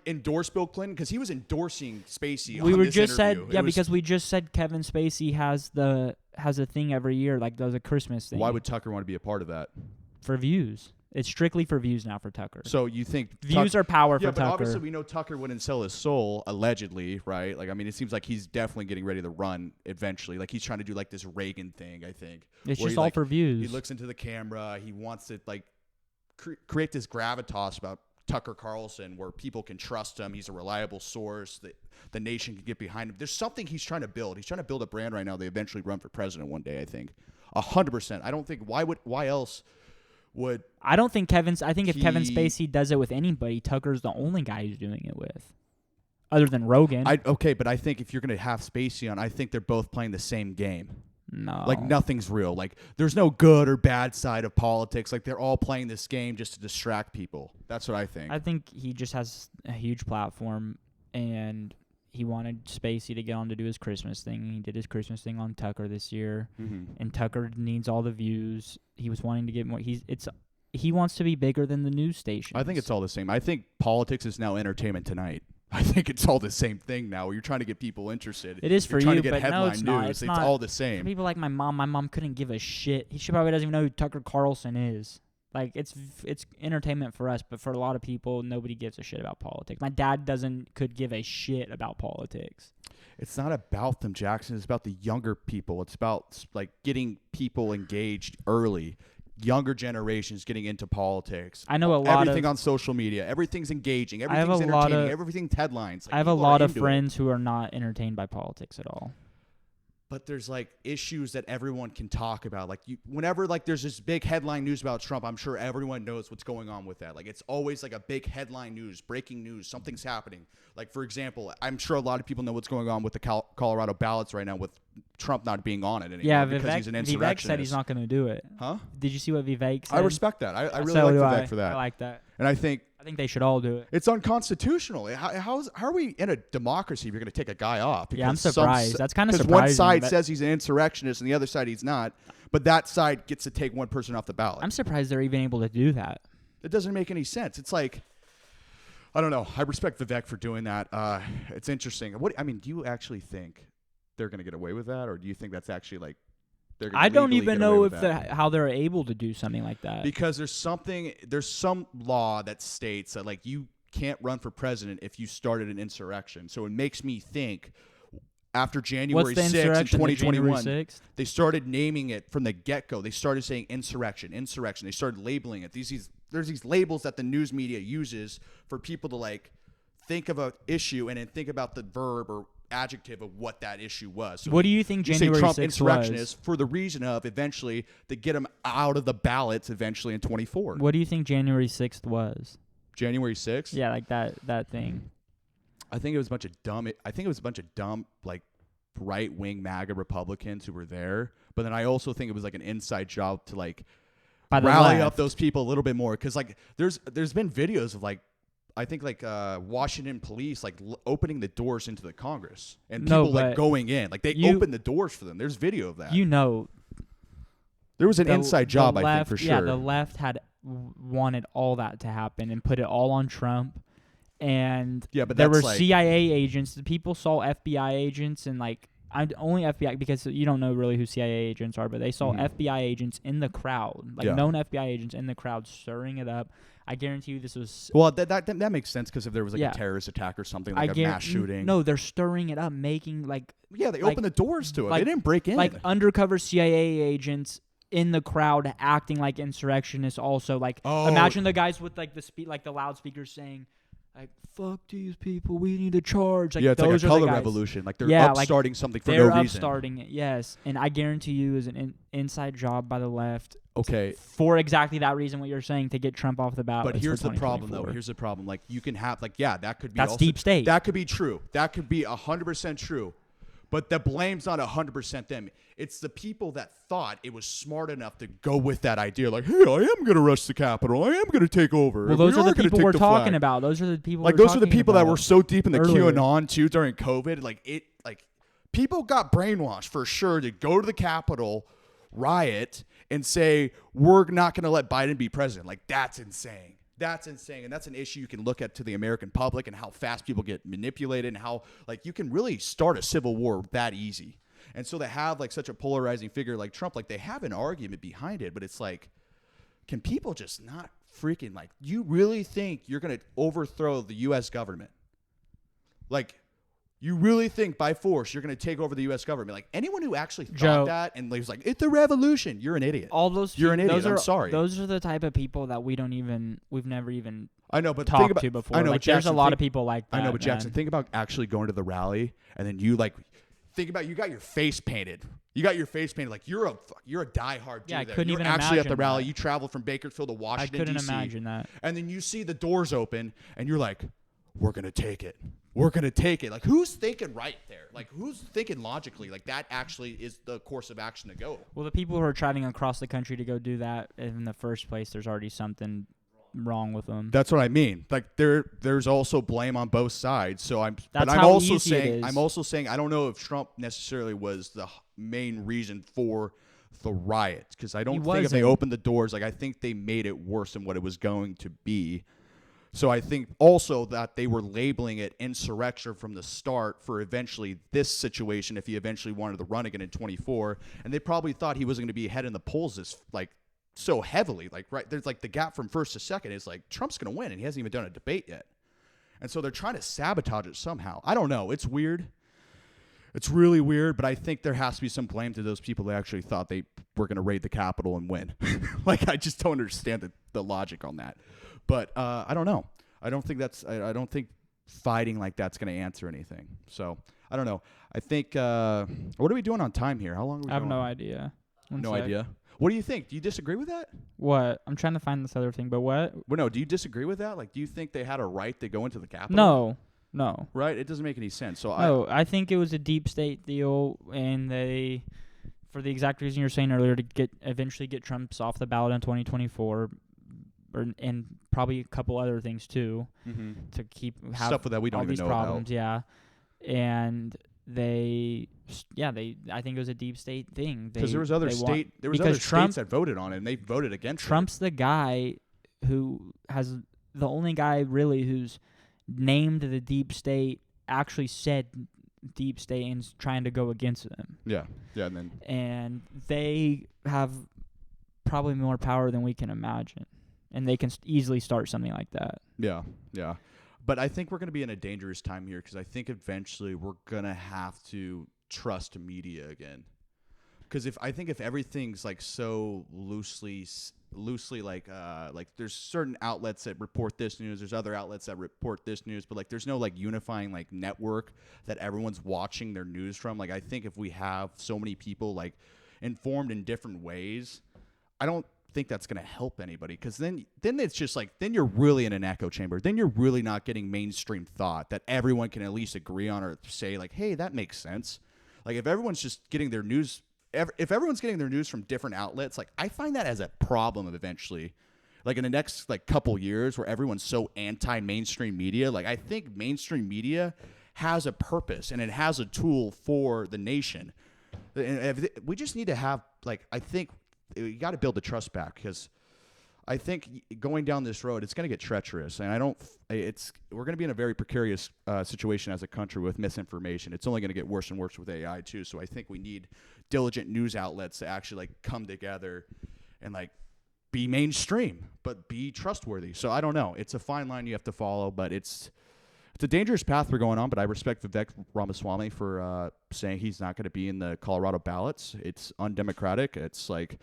endorse Bill Clinton? Because he was endorsing Spacey on this interview. Because we just said Kevin Spacey has a thing every year, like does a Christmas thing. Why would Tucker want to be a part of that? For views. It's strictly for views now for Tucker. So you think views are power for Tucker? Yeah, but obviously we know Tucker wouldn't sell his soul, allegedly, right? Like, I mean, it seems like he's definitely getting ready to run eventually. Like, he's trying to do like this Reagan thing, I think. It's just all for views. He looks into the camera. He wants to like create this gravitas about Tucker Carlson where people can trust him. He's a reliable source that the nation can get behind him. There's something he's trying to build. He's trying to build a brand right now. They eventually run for president one day, I think. 100%. I don't think why else would I don't think Kevin's I think if Kevin Spacey does it with anybody, Tucker's the only guy who's doing it with. Other than Rogan. But I think if you're going to have Spacey on, I think they're both playing the same game. No. Like, nothing's real. Like, there's no good or bad side of politics. Like, they're all playing this game just to distract people. That's what I think. I think he just has a huge platform, and he wanted Spacey to get on to do his Christmas thing. He did his Christmas thing on Tucker this year, and Tucker needs all the views. He was wanting to get more. He wants to be bigger than the news station. I think it's all the same. I think politics is now Entertainment Tonight. I think it's all the same thing now. You're trying to get people interested. It is for you, but no, it's not. It's all the same. For people like my mom couldn't give a shit. She probably doesn't even know who Tucker Carlson is. Like, it's entertainment for us, but for a lot of people, nobody gives a shit about politics. My dad could give a shit about politics. It's not about them, Jackson. It's about the younger people. It's about, like, getting people engaged early. Younger generations getting into politics. I know everything on social media. Everything's engaging. Everything's entertaining. Everything's headlines. Like, I have a lot of friends who are not entertained by politics at all. But there's like issues that everyone can talk about. Like, whenever like there's this big headline news about Trump, I'm sure everyone knows what's going on with that. Like, it's always like a big headline news, breaking news, something's happening. Like, for example, I'm sure a lot of people know what's going on with the Colorado ballots right now with Trump not being on it anymore because he's an insurrectionist. Vivek said he's not going to do it. Huh? Did you see what Vivek said? I respect that. I really like Vivek for that. I like that. And I think they should all do it. It's unconstitutional. How are we in a democracy if you're going to take a guy off? Because I'm surprised. That's kind of surprising. Because one side says he's an insurrectionist and the other side he's not, but that side gets to take one person off the ballot. I'm surprised they're even able to do that. It doesn't make any sense. It's like, I don't know. I respect Vivek for doing that. It's interesting. Do you actually think they're going to get away with that, or do you think that's actually like they're going to? I don't even know how they're able to do something like that. Because there's some law that states that like you can't run for president if you started an insurrection. So it makes me think after January 6th in 2021, they started naming it from the get-go. They started saying insurrection. They started labeling it. There's these labels that the news media uses for people to like think of an issue and then think about the verb or adjective of what that issue was. So what do you think January 6th Trump insurrectionist for the reason of eventually to get him out of the ballots eventually in 24. What do you think January 6th was? January 6th? Yeah, like that thing. I think it was a bunch of dumb like right-wing MAGA Republicans who were there. But then I also think it was like an inside job to like rally up those people a little bit more, because like there's been videos of like I think like Washington police like opening the doors into the Congress and people like going in, like they opened the doors for them. There's video of that. There was an inside job, I think, for sure. Yeah, the left had wanted all that to happen and put it all on Trump. And but there were like, CIA agents. The people saw FBI agents and like only FBI, because you don't know really who CIA agents are, but they saw FBI agents in the crowd, like known FBI agents in the crowd, stirring it up. I guarantee you this was... Well, that makes sense, because if there was like a terrorist attack or something, like a mass shooting. No, they're stirring it up, making like... Yeah, they opened the doors to it. They didn't break in. Like undercover CIA agents in the crowd acting like insurrectionists also. Like, imagine the guys with like the loudspeakers saying, like, fuck these people, we need to charge. Like, it's those like a are color the guys. Revolution. Like, they're upstarting something for no reason. They're upstarting it, yes. And I guarantee you it was an inside job by the left. Okay. For exactly that reason, what you're saying, to get Trump off the ballot. But here's the problem, though. Here's the problem. Like, you can have, like, that could be That's also, deep state. That could be true. That could be 100% true. But the blame's not 100% them. It's the people that thought it was smart enough to go with that idea. Like, hey, I am going to rush the Capitol. I am going to take over. Well, those are the people we're talking about. Those are the people. Like, those are the people that were so deep in the earlier. QAnon too during COVID. Like people got brainwashed for sure to go to the Capitol, riot, and say we're not going to let Biden be president. Like, that's insane. That's insane, and that's an issue you can look at to the American public and how fast people get manipulated and how, like, you can really start a civil war that easy. And so to have, like, such a polarizing figure like Trump, like, they have an argument behind it, but it's like, can people just not freaking, like, you really think you're going to overthrow the U.S. government? Like, you really think by force you're going to take over the U.S. government? Like, anyone who actually thought that and was like, it's a revolution, you're an idiot. You're an idiot. I'm sorry. Those are the type of people that we've never even talked to before. I know, like, but Jackson, there's a lot of people like that. I know, but Jackson, think about actually going to the rally, and then you, like, think about, you got your face painted. Like, you're a diehard dude. Yeah, I there. couldn't you're even actually at the imagine rally. that. You traveled from Bakersfield to Washington, I couldn't D.C. imagine that. And then you see the doors open, and you're like, we're going to take it. We're going to take it. Like, who's thinking right there? Like, who's thinking logically? Like, that actually is the course of action to go. Well, the people who are traveling across the country to go do that in the first place, there's already something wrong with them. That's what I mean. Like, there's also blame on both sides. So I'm also saying I don't know if Trump necessarily was the main reason for the riots, because I don't think if they opened the doors, like, I think they made it worse than what it was going to be. So I think also that they were labeling it insurrection from the start for eventually this situation if he eventually wanted to run again in 24. And they probably thought he was going to be ahead in the polls this, like, so heavily. Like, right, there's like the gap from first to second is like Trump's going to win, and he hasn't even done a debate yet. And so they're trying to sabotage it somehow. I don't know. It's weird. It's really weird, but I think there has to be some blame to those people that actually thought they were going to raid the Capitol and win. Like, I just don't understand the logic on that. But I don't know. I don't think fighting like that's going to answer anything. So I don't know. I think what are we doing on time here? How long are we going? I have no idea. No idea. What do you think? Do you disagree with that? What? I'm trying to find this other thing, but what? Well, no, do you disagree with that? Like, do you think they had a right to go into the Capitol? No. Right? It doesn't make any sense. So I think it was a deep state deal, and they, for the exact reason you were saying earlier, to eventually get Trump off the ballot in 2024, and probably a couple other things too, to have stuff that we don't all even these know problems. about. Yeah, and I think it was a deep state thing. Because there was other states that voted on it, and they voted against it. Trump's the guy who has the only guy really who's named the deep state, actually said deep state, and trying to go against them. Yeah, and they have probably more power than we can imagine. And they can easily start something like that. Yeah. But I think we're going to be in a dangerous time here, because I think eventually we're going to have to trust media again. Because if everything's like so loosely like there's certain outlets that report this news, there's other outlets that report this news, but like there's no like unifying like network that everyone's watching their news from. Like, I think if we have so many people like informed in different ways, I don't think that's going to help anybody, because then it's just like, then you're really in an echo chamber. Then you're really not getting mainstream thought that everyone can at least agree on or say like, hey, that makes sense. Like, if everyone's just getting their news, if everyone's getting their news from different outlets, like, I find that as a problem eventually. Like, in the next like couple years where everyone's so anti-mainstream media, like, I think mainstream media has a purpose and it has a tool for the nation. And we just need to have, like, I think you got to build the trust back, because I think going down this road, it's going to get treacherous, and we're going to be in a very precarious situation as a country with misinformation. It's only going to get worse and worse with AI too. So I think we need diligent news outlets to actually like come together and like be mainstream, but be trustworthy. So I don't know. It's a fine line you have to follow, but it's a dangerous path we're going on. But I respect Vivek Ramaswamy for saying he's not going to be in the Colorado ballots. It's undemocratic. It's like,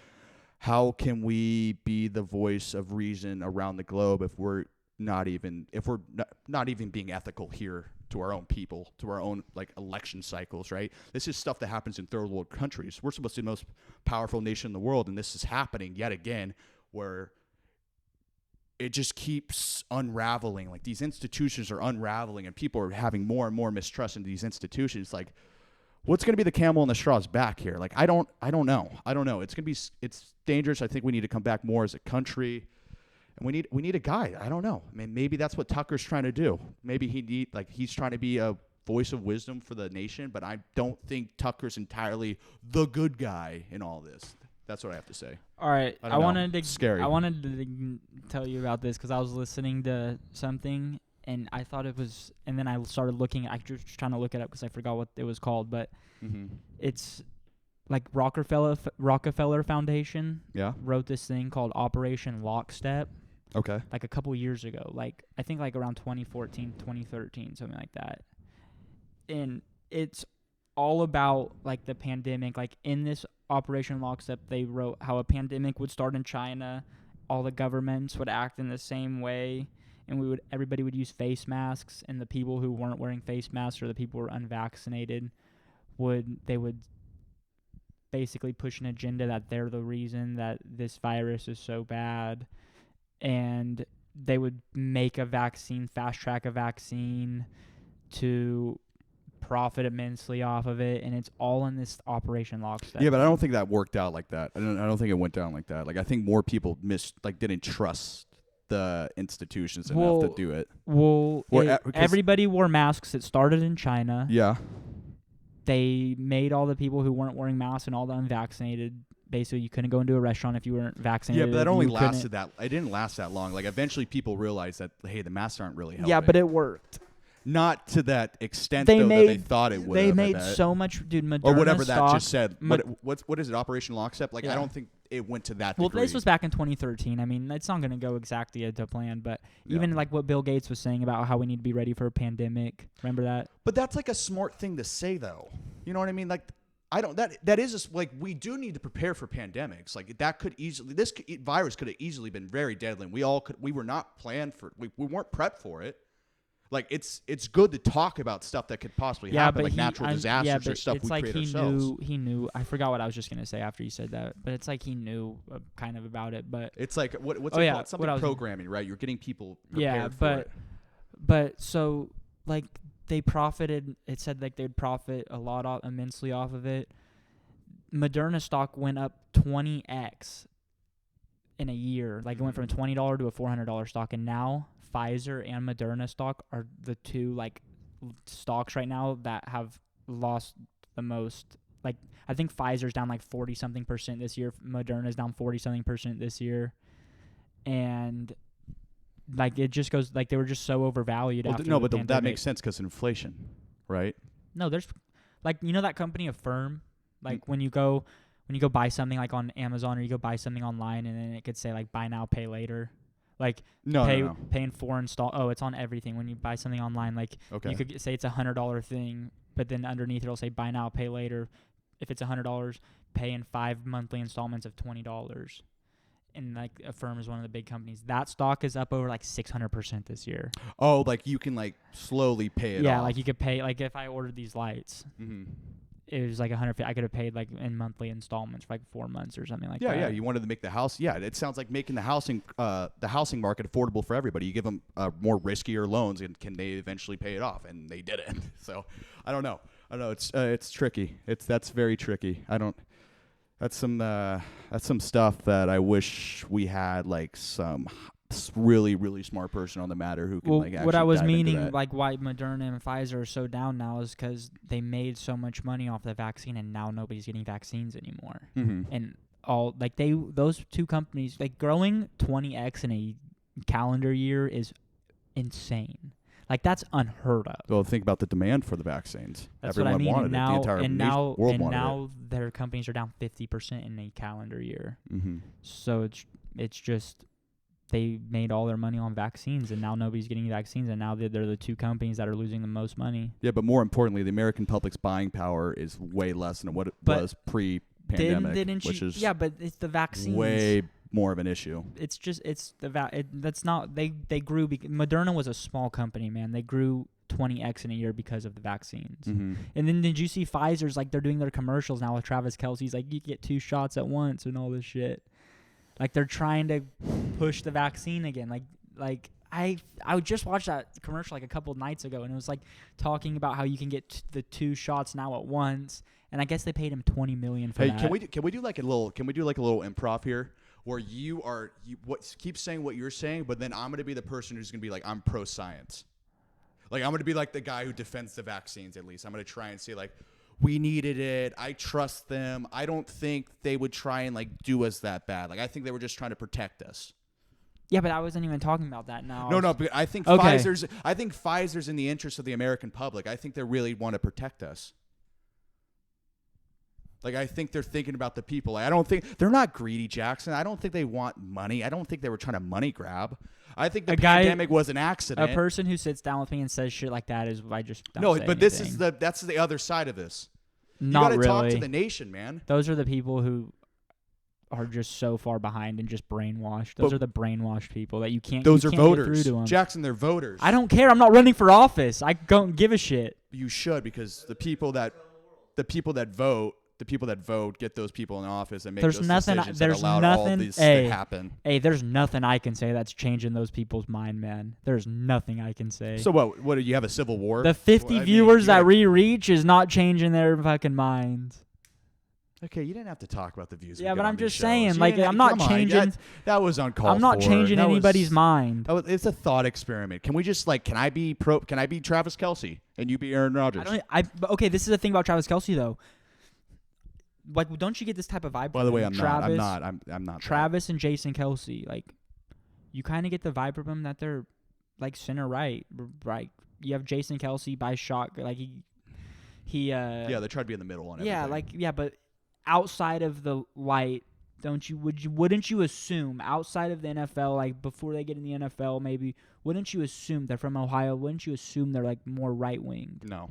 how can we be the voice of reason around the globe if we're not even being ethical here to our own people, to our own like election cycles, right? This is stuff that happens in third world countries. We're supposed to be the most powerful nation in the world, and this is happening yet again, where it just keeps unraveling. Like these institutions are unraveling, and people are having more and more mistrust in these institutions. Like, what's going to be the camel in the straw's back here? Like, I don't know. It's dangerous. I think we need to come back more as a country, and we need a guide. I don't know. I mean, maybe that's what Tucker's trying to do. Maybe he's trying to be a voice of wisdom for the nation, but I don't think Tucker's entirely the good guy in all this. That's what I have to say. All right, I wanted to tell you about this because I was listening to something. And I thought it was, and then I started looking. I was trying to look it up because I forgot what it was called. But it's like Rockefeller Foundation. Yeah. Wrote this thing called Operation Lockstep. Okay. Like a couple years ago, like I think like around 2014, 2013, something like that. And it's all about like the pandemic. Like in this Operation Lockstep, they wrote how a pandemic would start in China. All the governments would act in the same way. And everybody would use face masks, and the people who weren't wearing face masks or the people who were unvaccinated would basically push an agenda that they're the reason that this virus is so bad, and they would make a vaccine, fast track a vaccine to profit immensely off of it, and it's all in this Operation Lockstep. Yeah, but I don't think that worked out like that. I don't think it went down like that. Like I think more people didn't trust the institutions enough to do it. Well, everybody wore masks. It started in China. Yeah. They made all the people who weren't wearing masks and all the unvaccinated. Basically, you couldn't go into a restaurant if you weren't vaccinated. Yeah, but that only lasted that. It didn't last that long. Like eventually, people realized that hey, the masks aren't really helping. Yeah, but it worked. Not to that extent, that they thought it would. They made so much, dude. Moderna or whatever stock, that just said. What is it? Operation Lockstep? Like I don't think it went to that degree. Well, this was back in 2013. I mean, it's not going to go exactly to plan, but even like what Bill Gates was saying about how we need to be ready for a pandemic. Remember that? But that's like a smart thing to say, though. You know what I mean? Like, I don't. That is like we do need to prepare for pandemics. Like that could easily. This virus could have easily been very deadly. And we were not planned for. We weren't prepped for it. Like it's good to talk about stuff that could possibly happen, like natural disasters or stuff we create ourselves. He knew. I forgot what I was just gonna say after you said that, but it's like he knew kind of about it. But it's like what's it called? Something programming, right? You're getting people prepared for it. But so like they profited. It said like they'd profit a lot immensely off of it. Moderna stock went up 20x in a year. Like it went from $20 to a $400 stock, and now Pfizer and Moderna stock are the two like stocks right now that have lost the most. Like I think Pfizer's down like 40-something% this year. Moderna's down 40-something% this year, and like it just goes like they were just so overvalued. Well, after no, the but pandemic. that makes sense because inflation, right? No, there's like that company Affirm. Like when you go buy something like on Amazon or you go buy something online, and then it could say like buy now, pay later. Like paying 4 install. Oh, it's on everything. When you buy something online, like you could say it's $100 thing, but then underneath it'll say buy now, pay later. If it's $100, pay in 5 monthly installments of $20. And like Affirm is one of the big companies. That stock is up over like 600% this year. Oh, like you can like slowly pay it off. Yeah, like you could pay. Like if I ordered these lights. It was like $150. I could have paid like in monthly installments for like 4 months or something like that. Yeah. You wanted to make the house. Yeah, it sounds like making the housing market affordable for everybody. You give them more riskier loans, and can they eventually pay it off? And they didn't. So I don't know. It's tricky. That's very tricky. That's some stuff that I wish we had like some really, really smart person on the matter who can like actually what I was dive meaning, into that. like why Moderna and Pfizer are so down now is because they made so much money off the vaccine, and now nobody's getting vaccines anymore. And all like those two companies, like growing 20x in a calendar year is insane. Like that's unheard of. Well, think about the demand for the vaccines. That's Everyone what I mean. wanted it. The entire world wanted it. Now their companies are down 50% in a calendar year. Mm-hmm. So it's just they made all their money on vaccines, and now nobody's getting vaccines, and now they're the two companies that are losing the most money. Yeah, but more importantly, the American public's buying power is way less than what it was pre-pandemic, which is but it's the vaccines. Way more of an issue. It's just that's not they grew. Moderna was a small company, man. They grew 20x in a year because of the vaccines. Mm-hmm. And then did you see Pfizer's like they're doing their commercials now with Travis Kelce's like you get 2 shots at once and all this shit. Like they're trying to push the vaccine again. Like I just watched that commercial like a couple of nights ago, and it was like talking about how you can get the 2 shots now at once. And I guess they paid him $20 million for that. Hey, can we do like a little improv here, where you keep saying what you're saying, but then I'm gonna be the person who's gonna be like, I'm pro science. Like I'm gonna be like the guy who defends the vaccines. At least I'm gonna try and say like, we needed it. I trust them. I don't think they would try and like do us that bad. Like I think they were just trying to protect us. Yeah, but I wasn't even talking about that now. No, but I think okay. Pfizer's in the interest of the American public. I think they really want to protect us. Like, I think they're thinking about the people. I don't think they're not greedy, Jackson. I don't think they want money. I don't think they were trying to money grab. I think the pandemic was an accident. A person who sits down with me and says shit like that is I just don't no, say but anything. that's the other side of this. Not you really. Talk to the nation, man. Those are the people who are just so far behind and just brainwashed. Those are the brainwashed people that you can't. Those you are can't voters, get through to them. Jackson. They're voters. I don't care. I'm not running for office. I don't give a shit. You should, because the people that vote. The people that vote get those people in office and make those decisions that allowed all of this to happen. Hey, there's nothing I can say that's changing those people's mind, man. There's nothing I can say. So what do you have, a civil war? The 50 viewers that reach is not changing their fucking minds. Okay, you didn't have to talk about the views. Yeah, but I'm just saying, like, I'm not changing. That was uncalled for. I'm not changing anybody's mind. It's a thought experiment. Can we just can I be Travis Kelce and you be Aaron Rodgers? Okay, this is the thing about Travis Kelce though. Like, don't you get this type of vibe? By the way, I'm not. Travis and Jason Kelce, like, you kind of get the vibe from them that they're like center right. You have Jason Kelce by shot, like he. Yeah, they try to be in the middle on everything. Yeah, but outside of the light, wouldn't you assume outside of the NFL, like before they get in the NFL, maybe wouldn't you assume they're from Ohio? Wouldn't you assume they're like more right wing? No.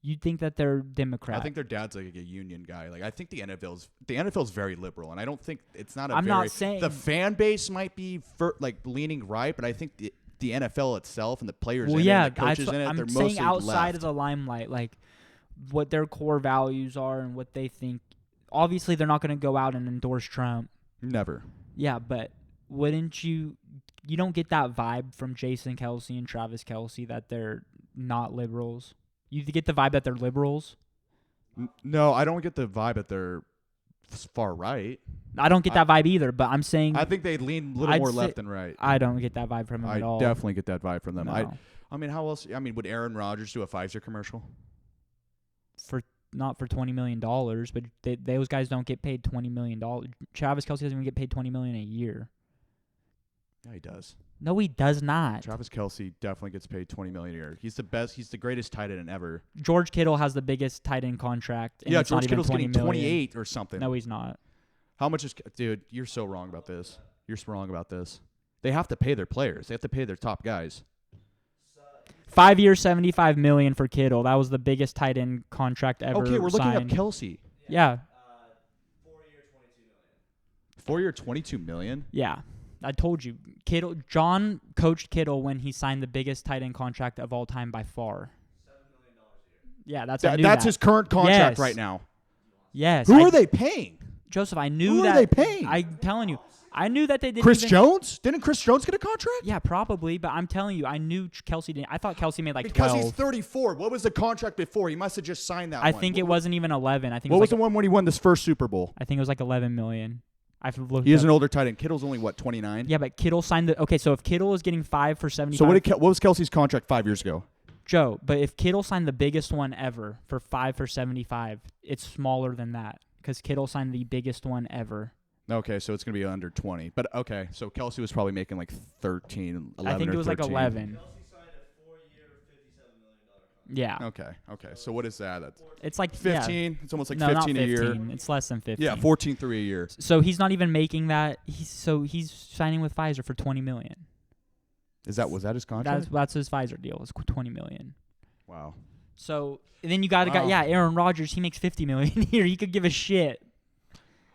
You'd think that they're Democrat. I think their dad's like a union guy. Like I think the NFL's very liberal, and I don't think it's not. Not saying the fan base might be leaning right, but I think the NFL itself and the players and the coaches in it, they're mostly saying outside left. of the limelight, like what their core values are and what they think. Obviously, they're not going to go out and endorse Trump. Never. Yeah, but wouldn't you? You don't get that vibe from Jason Kelce and Travis Kelce that they're not liberals. You get the vibe that they're liberals? No, I don't get the vibe that they're far right. I don't get that vibe either, but I'm saying... I think they lean a little more left than right. I don't get that vibe from them at all. I definitely get that vibe from them. No. I mean, how else... I mean, would Aaron Rodgers do a Pfizer commercial? Not for $20 million, but those guys don't get paid $20 million. Travis Kelce doesn't even get paid $20 million a year. Yeah, he does. No, he does not. Travis Kelce definitely gets paid $20 million a year. He's the best. He's the greatest tight end ever. George Kittle has the biggest tight end contract. And yeah, it's George not Kittle's even getting 28 or something. No, he's not. How much is... Dude, you're so wrong about this. You're so wrong about this. They have to pay their players. They have to pay their top guys. 5 years, $75 million for Kittle. That was the biggest tight end contract ever. Okay, we're looking signed. up Kelce. Yeah. 4 year, $22 million. Yeah, I told you. John coached Kittle when he signed the biggest tight end contract of all time by far. $7 million a year. Yeah, that's his current contract right now. Yes. Who are they paying? Joseph, I knew Who that. are they paying? I'm telling you. I knew that they didn't. Chris Jones? Didn't Chris Jones get a contract? Yeah, probably. But I'm telling you, I knew Kelce didn't. I thought Kelce made like because 12. He's 34. What was the contract before? He must have just signed that I one. think it wasn't even 11. I think what was the one when he won this first Super Bowl? I think it was like 11 million. I've looked. He is an older tight end. Kittle's only, 29? Yeah, but Kittle signed the... Okay, so if Kittle is getting 5 for 75... So what was Kelce's contract 5 years ago? Joe, but if Kittle signed the biggest one ever for 5 for 75, it's smaller than that because Kittle signed the biggest one ever. Okay, so it's going to be under 20. But okay, so Kelce was probably making like 13, 11 I think or it was 13. like 11. Kelce signed a 4-year, $57 million contract. Yeah. Okay. So what is that? That's It's like 15. Yeah. It's almost like No, 15 not a 15. year. It's less than 15. Yeah, 14.3 a year. So he's not even making that. He's signing with Pfizer for $20 million. Was that his contract? That's his Pfizer deal. It's $20 million. Wow. So and then you got a guy. Aaron Rodgers. He makes $50 million a year. He could give a shit.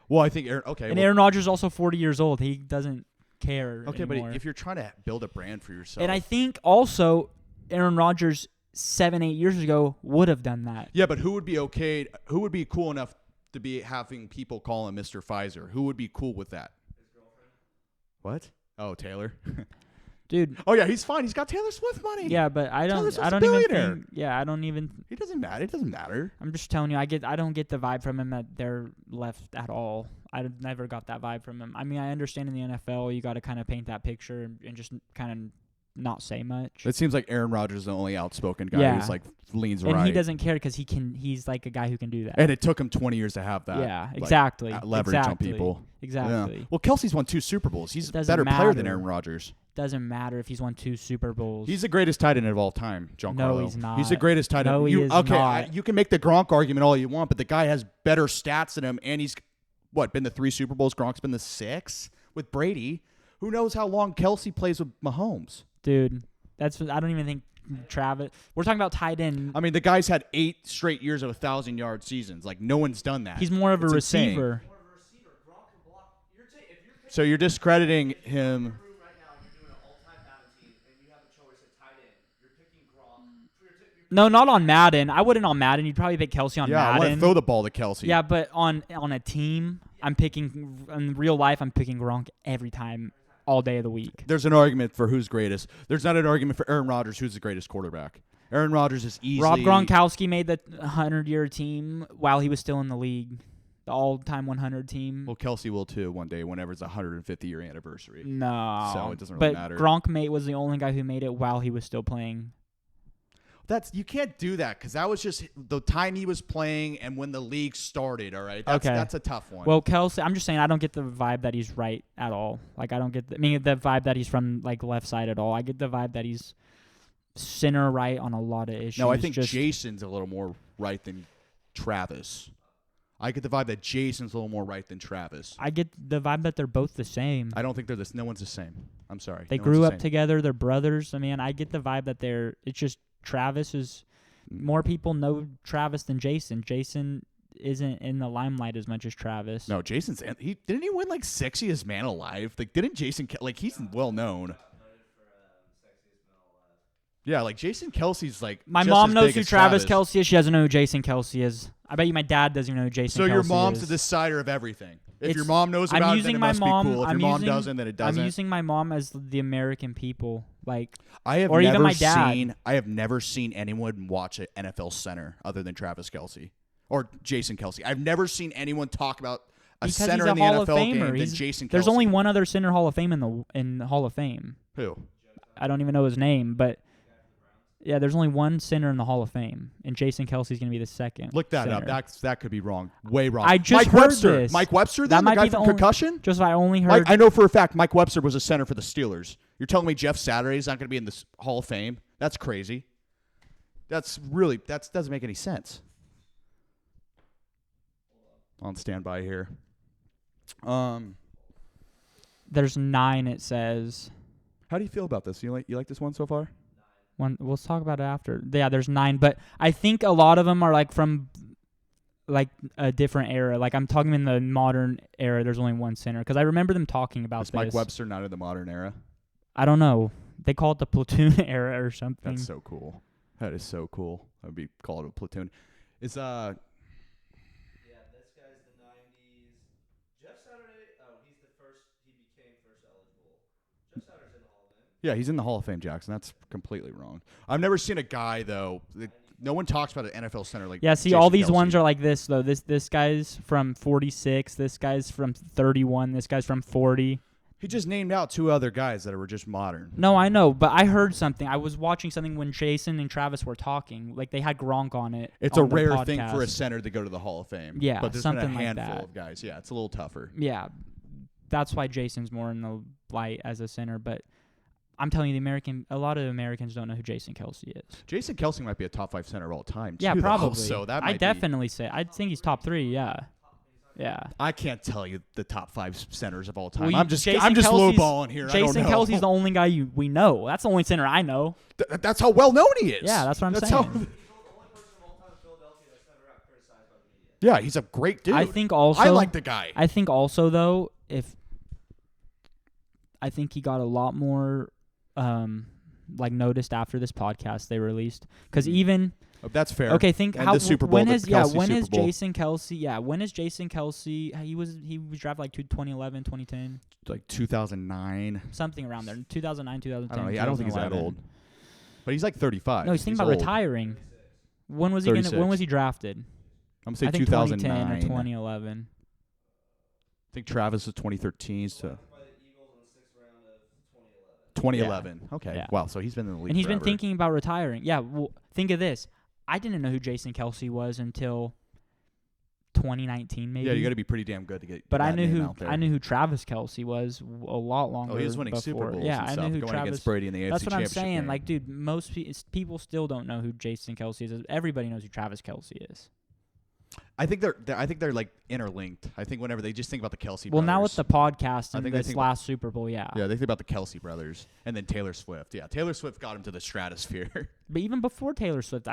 Well, I think Aaron. Okay. And Aaron Rodgers is also 40 years old. He doesn't care. Okay, anymore. but if you're trying to build a brand for yourself, And I think also Aaron Rodgers 7-8 years ago would have done that. yeah, but who would be okay? Who would be cool enough to be having people call him Mr. Pfizer? Who would be cool with that? His girlfriend. What? Oh, Taylor. Dude. Oh yeah, he's fine. He's got Taylor Swift money. Yeah, but I Taylor don't Swift's a even billionaire. think. Yeah, I don't even. It doesn't matter. It doesn't matter. I'm just telling you, I don't get the vibe from him that they're left at all. I never got that vibe from him. I mean, I understand in the NFL you got to kind of paint that picture and just kind of not say much. It seems like Aaron Rodgers is the only outspoken guy who's like leans and right. he doesn't care because he's like a guy who can do that. And it took him 20 years to have that. Yeah, exactly. Leverage on people. Exactly. Yeah. Well, Kelce's won 2 Super Bowls. He's a doesn't better player than matter. Aaron Rodgers. Doesn't matter if he's won 2 Super Bowls. He's the greatest tight end of all time, Giancarlo. No, he's not. He's the greatest tight end. No, he is not. You can make the Gronk argument all you want, but the guy has better stats than him, and he's been the 3 Super Bowls. Gronk's been the 6 with Brady. Who knows how long Kelce plays with Mahomes? Dude, I don't even think Travis. We're talking about tight end. I mean, the guy's had 8 straight years of 1,000-yard seasons. Like, no one's done that. He's more of a It's receiver. More of a receiver. Gronk can block. If you're So you're discrediting him. right now and you're doing an all-time Madden team and you have a choice at tight end, you're picking Gronk. No, not on Madden. I wouldn't on Madden. You'd probably pick Kelce on Yeah, I want Madden. to throw the ball to Kelce. Yeah, but on a team, I'm picking in real life. I'm picking Gronk every time, all day of the week. There's an argument for who's greatest. There's not an argument for Aaron Rodgers, who's the greatest quarterback. Aaron Rodgers is easily... Rob Gronkowski made the 100-year team while he was still in the league. The all-time 100 team. Well, Kelce will too one day whenever it's a 150-year anniversary. No. So it doesn't really matter. But Gronk was the only guy who made it while he was still playing. You can't do that because that was just the time he was playing and when the league started, all right? That's a tough one. Well, Kelce, I'm just saying I don't get the vibe that he's right at all. Like, I don't get the vibe that he's from, like, left side at all. I get the vibe that he's center right on a lot of issues. No, I think Jason's a little more right than Travis. I get the vibe that Jason's a little more right than Travis. I get the vibe that they're both the same. I don't think they're this. No one's the same. I'm sorry. They grew up together. They're brothers. I mean, I get the vibe that it's just Travis is more people know Travis than Jason. Jason isn't in the limelight as much as Travis. No, Jason's didn't he win like sexiest man alive? Like didn't Jason he's well known. Yeah, like Jason Kelce's like my just mom as knows big who as Travis Kelce is. She doesn't know who Jason Kelce is. I bet you my dad doesn't even know who Jason Kelce is. So your mom's the decider of everything. If your mom knows I'm about it, using then it my must mom, be cool. If I'm your mom using- doesn't, then it doesn't. I'm using my mom as the American people. Like, I have or even never my dad. seen anyone watch an NFL center other than Travis Kelce or Jason Kelce. I've never seen anyone talk about a because center he's a in the Hall of NFL Famer. game than He's- Jason Kelce. There's only one other center Hall of Fame in the Hall of Fame. Who? I don't even know his name, but yeah, there's only one center in the Hall of Fame, and Jason Kelce's gonna be the second. Look that center. up. That could be wrong. Way wrong. I just Mike heard Webster. this. Mike Webster, That then the might guy be the from only- Concussion. Just I only heard. I know for a fact Mike Webster was a center for the Steelers. You're telling me Jeff Saturday's not going to be in the Hall of Fame? That's crazy. That doesn't make any sense. On standby here. There's 9. It says. How do you feel about this? You like this one so far? We'll talk about it after. Yeah, there's 9, but I think a lot of them are like from like a different era. Like I'm talking in the modern era. There's only one center because I remember them talking about Is this. Mike Webster not in the modern era? I don't know. They call it the platoon era or something. That's so cool. That is so cool. That would be called a platoon. It's Yeah, this guy's the 90s. Jeff Saturday. Oh, he became first eligible. Jeff Saturday's in the Hall of Fame. Yeah, he's in the Hall of Fame, Jackson. That's completely wrong. I've never seen a guy though. No one talks about an NFL center like. Yeah, see, Jason all these Kelce. ones are like this though. This guy's from 46. This guy's from 31. This guy's from 40. He just named out 2 other guys that were just modern. No, I know, but I heard something. I was watching something when Jason and Travis were talking. Like they had Gronk on it. It's a on the rare thing podcast. for a center to go to the Hall of Fame. Yeah, but there's something been a like handful that. of guys. Yeah, it's a little tougher. Yeah, that's why Jason's more in the light as a center. But I'm telling you, a lot of Americans don't know who Jason Kelce is. Jason Kelce might be a top 5 center of all time. Yeah, too, probably. Though. So that I might definitely say. I think he's top 3. Yeah. Yeah. I can't tell you the top 5 centers of all time. Well, I'm just Jason lowballing here. Jason I don't know. Kelce's the only guy we know. That's the only center I know. That's how well known he is. Yeah, that's what I'm saying. He's the only person of all time in Philadelphia that's never got criticized by the media. Yeah, he's a great dude. I think also. I like the guy. I think also though, I think he got a lot more, noticed after this podcast they released, because even. That's fair. Okay, think and how the Super Bowl, when the is Kelce when Super is Bowl. Jason Kelce? Yeah, when is Jason Kelce? He was drafted like 2011, 2010, Like 2009. something around there. 2009, 2010. I don't know. I don't think he's that 2011. old. But he's like 35. No, he's thinking about old. retiring. When was he 36. when was he drafted? I'm gonna say I think 2009. 2010 or 2011. I think Travis was 2013. So By the Eagles in the 6th round of 2011. 2011. Okay. Yeah. Wow. So he's been in the league And he's forever. been thinking about retiring. Yeah, well, think of this. I didn't know who Jason Kelce was until 2019, maybe. Yeah, you got to be pretty damn good to get. But I that knew name who out there. I knew who Travis Kelce was a lot longer. Oh, he was winning before. Super Bowls. Yeah, and I stuff, knew who going Travis. against Brady in the AFC That's what I'm Championship saying. game. Like, dude, most people still don't know who Jason Kelce is. Everybody knows who Travis Kelce is. I think they're like interlinked. I think whenever they just think about the Kelce Well, brothers. now with the podcast I and think they this think last Super Bowl, yeah. Yeah, they think about the Kelce brothers and then Taylor Swift. Yeah, Taylor Swift got him to the stratosphere. But even before Taylor Swift,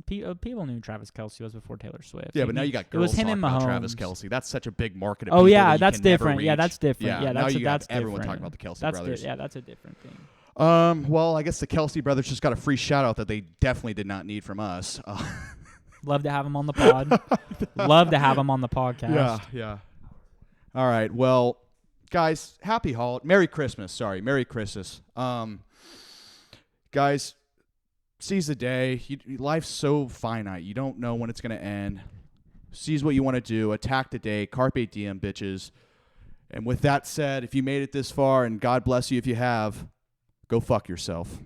people knew who Travis Kelce was before Taylor Swift. Yeah, Like, but now you got it was girls him talking and about Mahomes. Travis Kelce. That's such a big market of Oh people yeah, that that's you can never different. Yeah, reach. that's different. Yeah, now that's you got that's everyone different. talking about the Kelce That's brothers. yeah, that's a different thing. Well, I guess the Kelce brothers just got a free shout out that they definitely did not need from us. Love to have him on the pod. Love to have him on the podcast. Yeah. All right. Well, guys, Merry Christmas. Sorry, Merry Christmas. Guys, seize the day. Life's so finite. You don't know when it's going to end. Seize what you want to do. Attack the day. Carpe diem, bitches. And with that said, if you made it this far, and God bless you if you have, go fuck yourself.